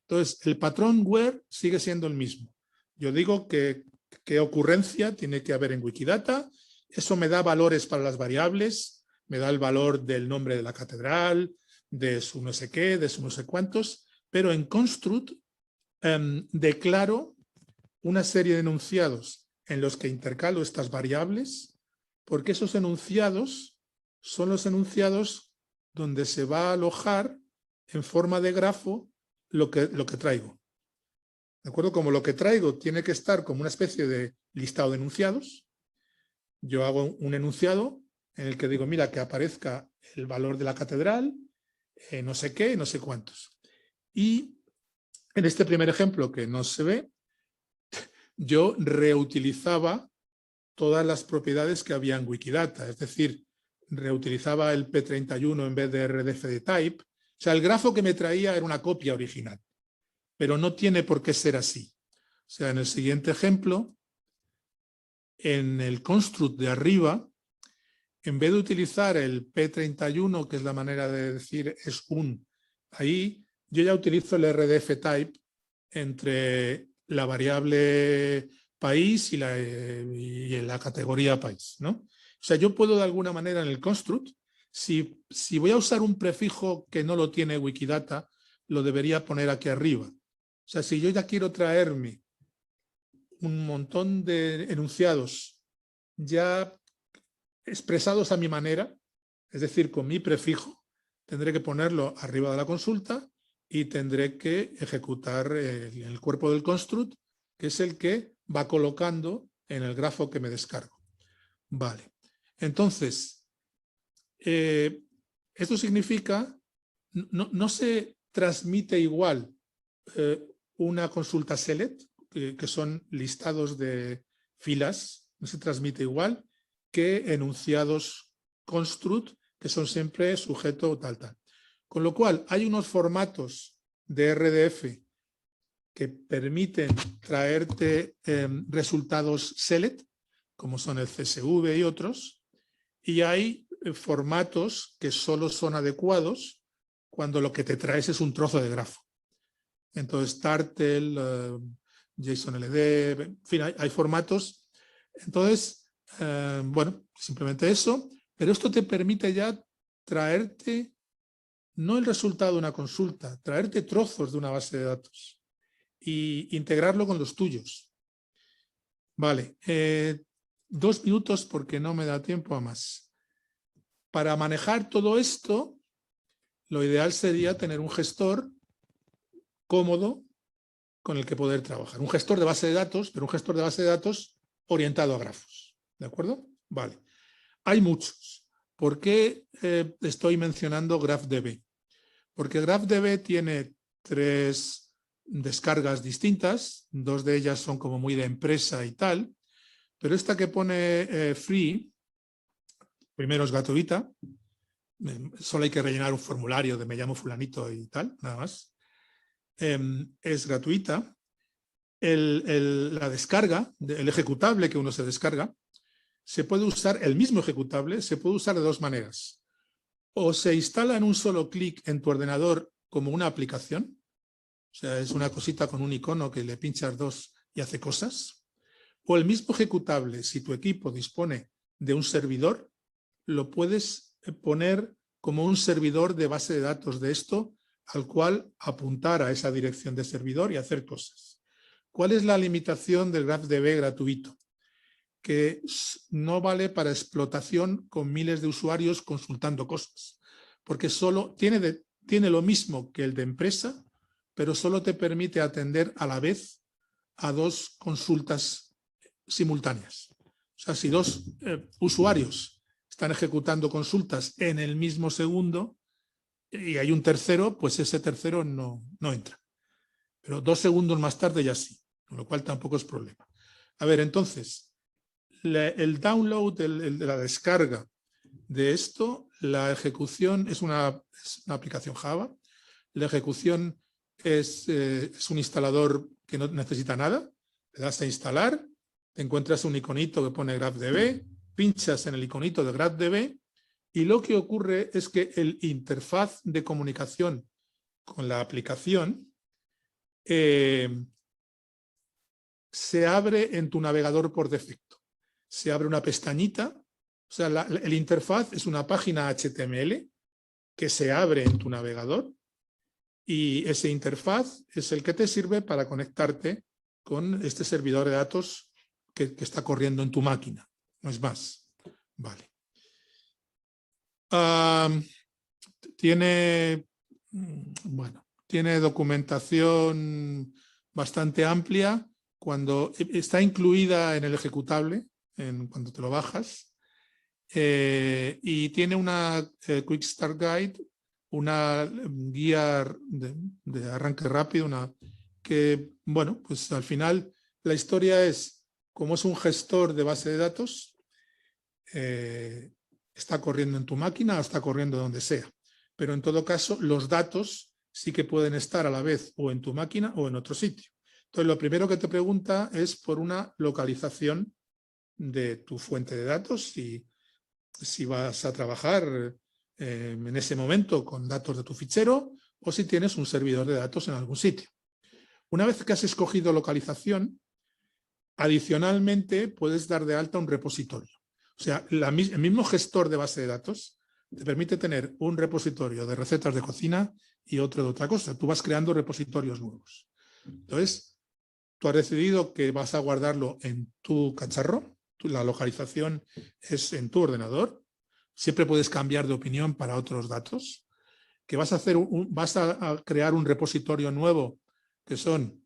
Entonces, el patrón where sigue siendo el mismo. Yo digo que qué ocurrencia tiene que haber en Wikidata, eso me da valores para las variables, me da el valor del nombre de la catedral, de su no sé qué, de su no sé cuántos, pero en construct declaro una serie de enunciados en los que intercalo estas variables, porque esos enunciados son los enunciados donde se va a alojar en forma de grafo lo que traigo. ¿De acuerdo? Como lo que traigo tiene que estar como una especie de listado de enunciados, yo hago un enunciado en el que digo, mira, que aparezca el valor de la catedral, no sé qué, no sé cuántos. Y en este primer ejemplo que no se ve, yo reutilizaba todas las propiedades que había en Wikidata, es decir, reutilizaba el P31 en vez de RDF de type. O sea, el grafo que me traía era una copia original, pero no tiene por qué ser así. O sea, en el siguiente ejemplo, en el construct de arriba, en vez de utilizar el P31, que es la manera de decir es un, ahí yo ya utilizo el RDF type entre la variable país y la categoría país, ¿no? O sea, yo puedo de alguna manera en el construct, si voy a usar un prefijo que no lo tiene Wikidata, lo debería poner aquí arriba. O sea, si yo ya quiero traerme un montón de enunciados ya expresados a mi manera, es decir, con mi prefijo, tendré que ponerlo arriba de la consulta y tendré que ejecutar el cuerpo del construct, que es el que va colocando en el grafo que me descargo. Vale. Entonces, esto significa, no se transmite igual una consulta select, que son listados de filas, no se transmite igual que enunciados construct, que son siempre sujeto tal. Con lo cual, hay unos formatos de RDF que permiten traerte resultados select, como son el CSV y otros, y hay formatos que solo son adecuados cuando lo que te traes es un trozo de grafo. Entonces, Turtle, JSON-LD, en fin, hay formatos. Entonces, bueno, simplemente eso, pero esto te permite ya traerte, no el resultado de una consulta, traerte trozos de una base de datos e integrarlo con los tuyos. Vale, 2 minutos porque no me da tiempo a más. Para manejar todo esto, lo ideal sería tener un gestor cómodo con el que poder trabajar. Un gestor de base de datos, pero un gestor de base de datos orientado a grafos. ¿De acuerdo? Vale. Hay muchos. ¿Por qué estoy mencionando GraphDB? Porque GraphDB tiene 3 descargas distintas, 2 de ellas son como muy de empresa y tal, pero esta que pone free, primero es gratuita, solo hay que rellenar un formulario de me llamo fulanito y tal, nada más. Es gratuita. La descarga, el ejecutable que uno se descarga, se puede usar, el mismo ejecutable se puede usar de 2 maneras. O se instala en un solo clic en tu ordenador como una aplicación, o sea, es una cosita con un icono que le pinchas 2 y hace cosas. O el mismo ejecutable, si tu equipo dispone de un servidor, lo puedes poner como un servidor de base de datos de esto, al cual apuntar a esa dirección de servidor y hacer cosas. ¿Cuál es la limitación del GraphDB gratuito? Que no vale para explotación con miles de usuarios consultando cosas, porque solo tiene lo mismo que el de empresa, pero solo te permite atender a la vez a 2 consultas simultáneas. O sea, si 2 usuarios están ejecutando consultas en el mismo segundo y hay un tercero, pues ese tercero no entra. Pero 2 segundos más tarde ya sí, con lo cual tampoco es problema. A ver, entonces, el download, la descarga de esto, la ejecución es una aplicación Java. La ejecución es un instalador que no necesita nada. Le das a instalar, te encuentras un iconito que pone GraphDB, pinchas en el iconito de GraphDB y lo que ocurre es que el interfaz de comunicación con la aplicación se abre en tu navegador por defecto. Se abre una pestañita, o sea, el interfaz es una página HTML que se abre en tu navegador y ese interfaz es el que te sirve para conectarte con este servidor de datos que está corriendo en tu máquina. No es más. Vale. Tiene documentación bastante amplia cuando está incluida en el ejecutable, cuando te lo bajas, y tiene una Quick Start Guide, una guía de arranque rápido, que, bueno, pues al final la historia es, como es un gestor de base de datos, está corriendo en tu máquina o está corriendo donde sea. Pero en todo caso, los datos sí que pueden estar a la vez o en tu máquina o en otro sitio. Entonces, lo primero que te pregunta es por una localización de tu fuente de datos y si vas a trabajar en ese momento con datos de tu fichero o si tienes un servidor de datos en algún sitio. Una vez que has escogido localización, adicionalmente puedes dar de alta un repositorio. O sea, el mismo gestor de base de datos te permite tener un repositorio de recetas de cocina y otro de otra cosa. Tú vas creando repositorios nuevos. Entonces, tú has decidido que vas a guardarlo en tu cacharro. La localización es en tu ordenador. Siempre puedes cambiar de opinión para otros datos. Que vas a crear un repositorio nuevo que son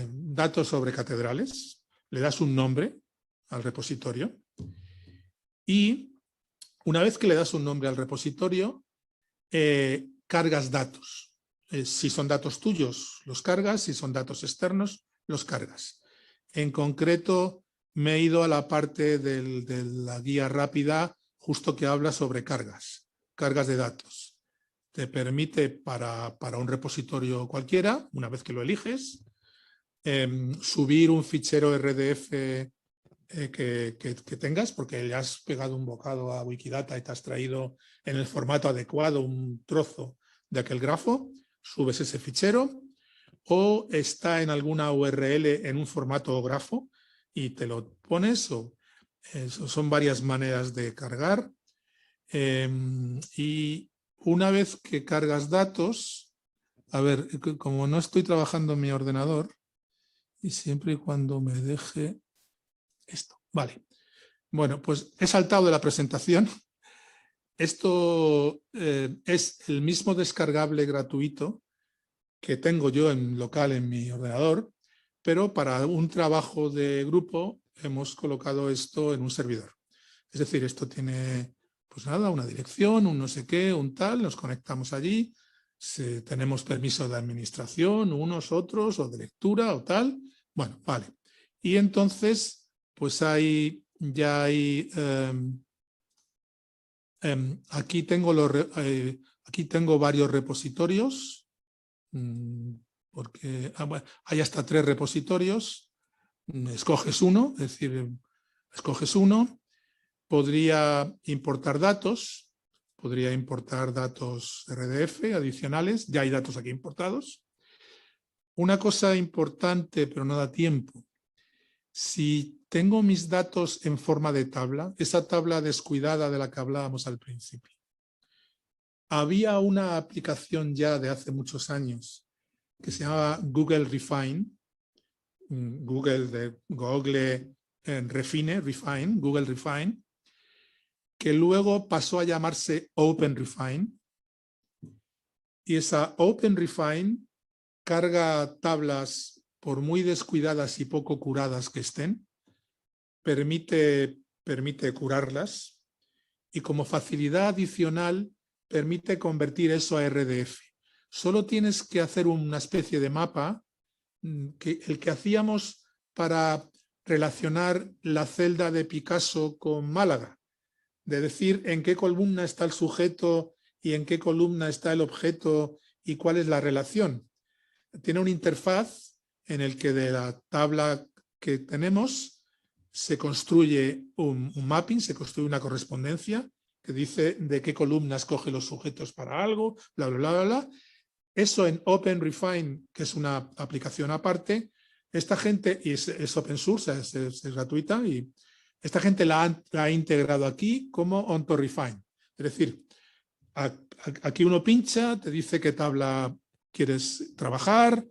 datos sobre catedrales. Le das un nombre al repositorio. Y una vez que le das un nombre al repositorio, cargas datos. Si son datos tuyos, los cargas. Si son datos externos, los cargas. En concreto, me he ido a la parte de la guía rápida justo que habla sobre cargas de datos. Te permite para un repositorio cualquiera, una vez que lo eliges, subir un fichero RDF que tengas, porque le has pegado un bocado a Wikidata y te has traído en el formato adecuado un trozo de aquel grafo, subes ese fichero, o está en alguna URL en un formato grafo y te lo pones, son varias maneras de cargar. Y una vez que cargas datos, a ver, como no estoy trabajando en mi ordenador, y siempre y cuando me deje esto, vale. Bueno, pues he saltado de la presentación. Esto es el mismo descargable gratuito que tengo yo en local en mi ordenador, pero para un trabajo de grupo hemos colocado esto en un servidor. Es decir, esto tiene, pues nada, una dirección, un no sé qué, un tal, nos conectamos allí, tenemos permiso de administración, unos, otros, o de lectura o tal. Bueno, vale. Y entonces, pues ya hay... aquí tengo varios repositorios, porque bueno, hay hasta 3 repositorios. Escoges uno, es decir, escoges uno. Podría importar datos RDF adicionales, ya hay datos aquí importados. Una cosa importante, pero no da tiempo. Si tengo mis datos en forma de tabla, esa tabla descuidada de la que hablábamos al principio, había una aplicación ya de hace muchos años que se llamaba Google Refine, Google Refine, Google Refine, que luego pasó a llamarse Open Refine, y esa Open Refine carga tablas, por muy descuidadas y poco curadas que estén, permite curarlas, y como facilidad adicional permite convertir eso a RDF. Solo tienes que hacer una especie de mapa, el que hacíamos para relacionar la celda de Picasso con Málaga, de decir en qué columna está el sujeto y en qué columna está el objeto y cuál es la relación. Tiene una interfaz en el que de la tabla que tenemos se construye un mapping, se construye una correspondencia que dice de qué columna escoge los sujetos para algo, bla, bla, bla, bla, bla. Eso en Open Refine, que es una aplicación aparte, esta gente, y es open source, es gratuita, y esta gente la ha integrado aquí como OntoRefine. Es decir, aquí uno pincha, te dice qué tabla quieres trabajar,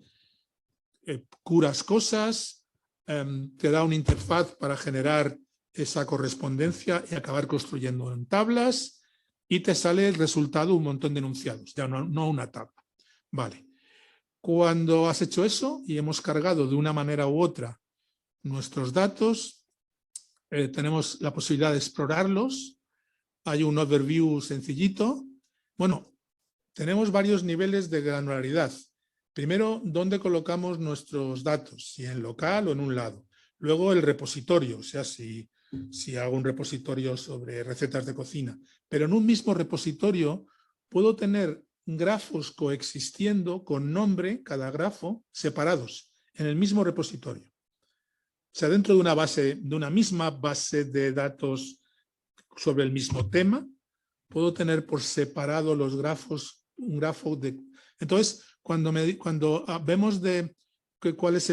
curas cosas, te da una interfaz para generar esa correspondencia y acabar construyendo en tablas, y te sale el resultado un montón de enunciados, ya no una tabla. Vale. Cuando has hecho eso y hemos cargado de una manera u otra nuestros datos, tenemos la posibilidad de explorarlos. Hay un overview sencillito. Bueno, tenemos varios niveles de granularidad. Primero, ¿dónde colocamos nuestros datos? Si en local o en un lado. Luego el repositorio, o sea, si hago un repositorio sobre recetas de cocina. Pero en un mismo repositorio puedo tener grafos coexistiendo con nombre, cada grafo, separados, en el mismo repositorio. O sea, dentro de una misma base de datos sobre el mismo tema, puedo tener por separado los grafos, un grafo de... Entonces, cuando vemos cuál es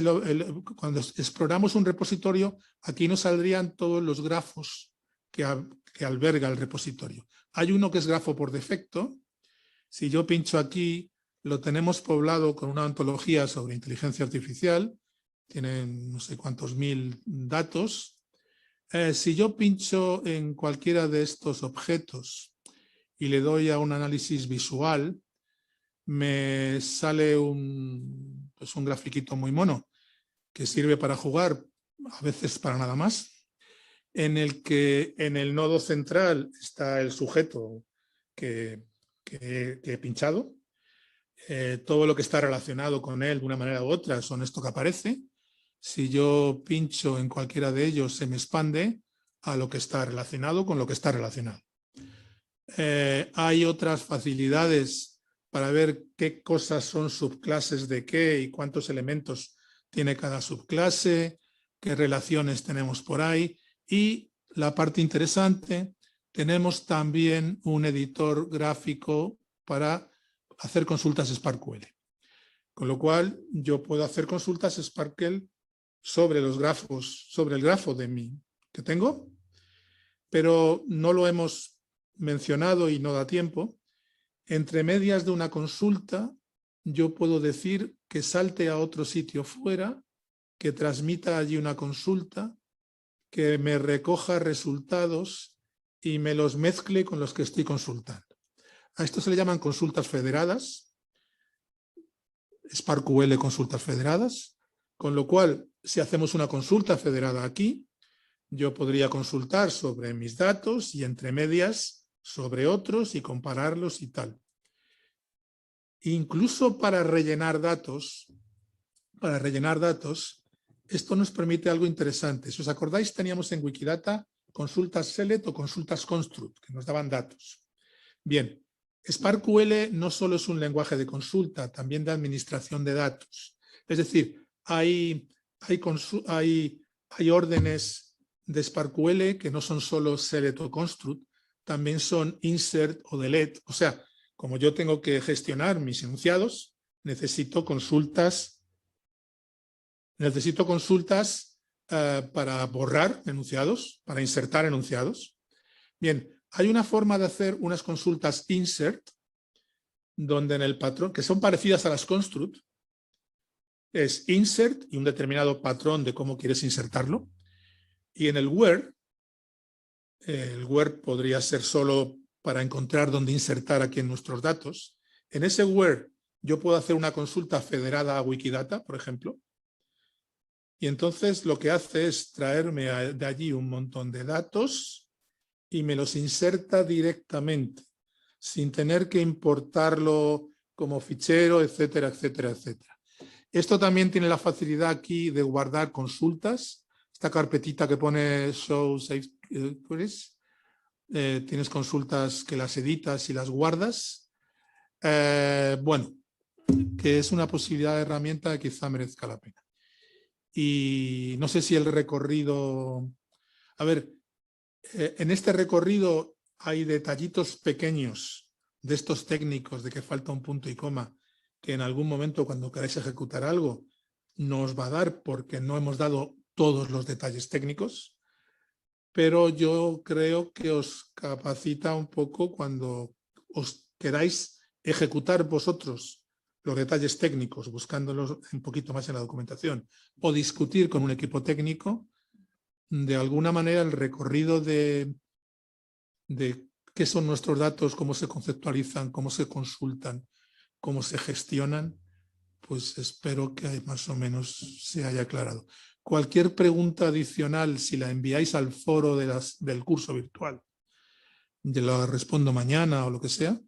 cuando exploramos un repositorio, aquí nos saldrían todos los grafos que alberga el repositorio. Hay uno que es grafo por defecto. Si yo pincho aquí, lo tenemos poblado con una ontología sobre inteligencia artificial, tiene no sé cuántos mil datos. Si yo pincho en cualquiera de estos objetos y le doy a un análisis visual, me sale un grafiquito muy mono que sirve para jugar, a veces para nada más, en el que en el nodo central está el sujeto que he pinchado. Todo lo que está relacionado con él de una manera u otra son esto que aparece. Si yo pincho en cualquiera de ellos, se me expande a lo que está relacionado con lo que está relacionado. Hay otras facilidades para ver qué cosas son subclases de qué y cuántos elementos tiene cada subclase, qué relaciones tenemos por ahí. Y la parte interesante, tenemos también un editor gráfico para hacer consultas SparkQL. Con lo cual, yo puedo hacer consultas SparkQL sobre los grafos, sobre el grafo que tengo, pero no lo hemos mencionado y no da tiempo. Entre medias de una consulta, yo puedo decir que salte a otro sitio fuera, que transmita allí una consulta, que me recoja resultados y me los mezcle con los que estoy consultando. A esto se le llaman consultas federadas, SparkQL consultas federadas, con lo cual, si hacemos una consulta federada aquí, yo podría consultar sobre mis datos y entre medias sobre otros y compararlos y tal. Incluso para rellenar datos, esto nos permite algo interesante. Si os acordáis, teníamos en Wikidata consultas select o consultas construct, que nos daban datos. Bien, SparkQL no solo es un lenguaje de consulta, también de administración de datos. Es decir, hay órdenes de SparkQL que no son solo select o construct, también son insert o delete. O sea, como yo tengo que gestionar mis enunciados, necesito consultas para borrar enunciados, para insertar enunciados. Bien, hay una forma de hacer unas consultas insert, donde en el patrón, que son parecidas a las construct, es insert y un determinado patrón de cómo quieres insertarlo. Y en el where podría ser solo para encontrar dónde insertar aquí en nuestros datos. En ese where yo puedo hacer una consulta federada a Wikidata, por ejemplo, y entonces lo que hace es traerme de allí un montón de datos y me los inserta directamente, sin tener que importarlo como fichero, etcétera, etcétera, etcétera. Esto también tiene la facilidad aquí de guardar consultas. Esta carpetita que pone Show Save Queries, tienes consultas que las editas y las guardas. Bueno, que es una posibilidad de herramienta que quizá merezca la pena. Y no sé si el recorrido... A ver, en este recorrido hay detallitos pequeños de estos técnicos de que falta un punto y coma, que en algún momento cuando queráis ejecutar algo nos va a dar porque no hemos dado todos los detalles técnicos, pero yo creo que os capacita un poco cuando os queráis ejecutar vosotros los detalles técnicos, buscándolos un poquito más en la documentación, o discutir con un equipo técnico, de alguna manera el recorrido de qué son nuestros datos, cómo se conceptualizan, cómo se consultan, cómo se gestionan, pues espero que más o menos se haya aclarado. Cualquier pregunta adicional, si la enviáis al foro del curso virtual, yo la respondo mañana o lo que sea,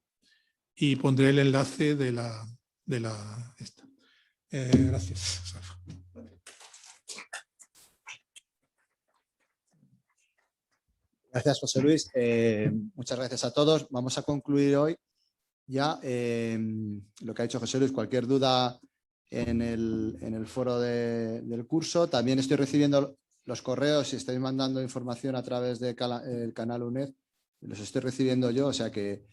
y pondré el enlace de la esta. Gracias. Gracias, José Luis. Muchas gracias a todos. Vamos a concluir hoy ya lo que ha dicho José Luis. Cualquier duda en el foro del curso. También estoy recibiendo los correos, si estáis mandando información a través del canal UNED, los estoy recibiendo yo, o sea que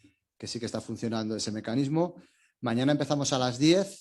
sí que está funcionando ese mecanismo. Mañana empezamos a las 10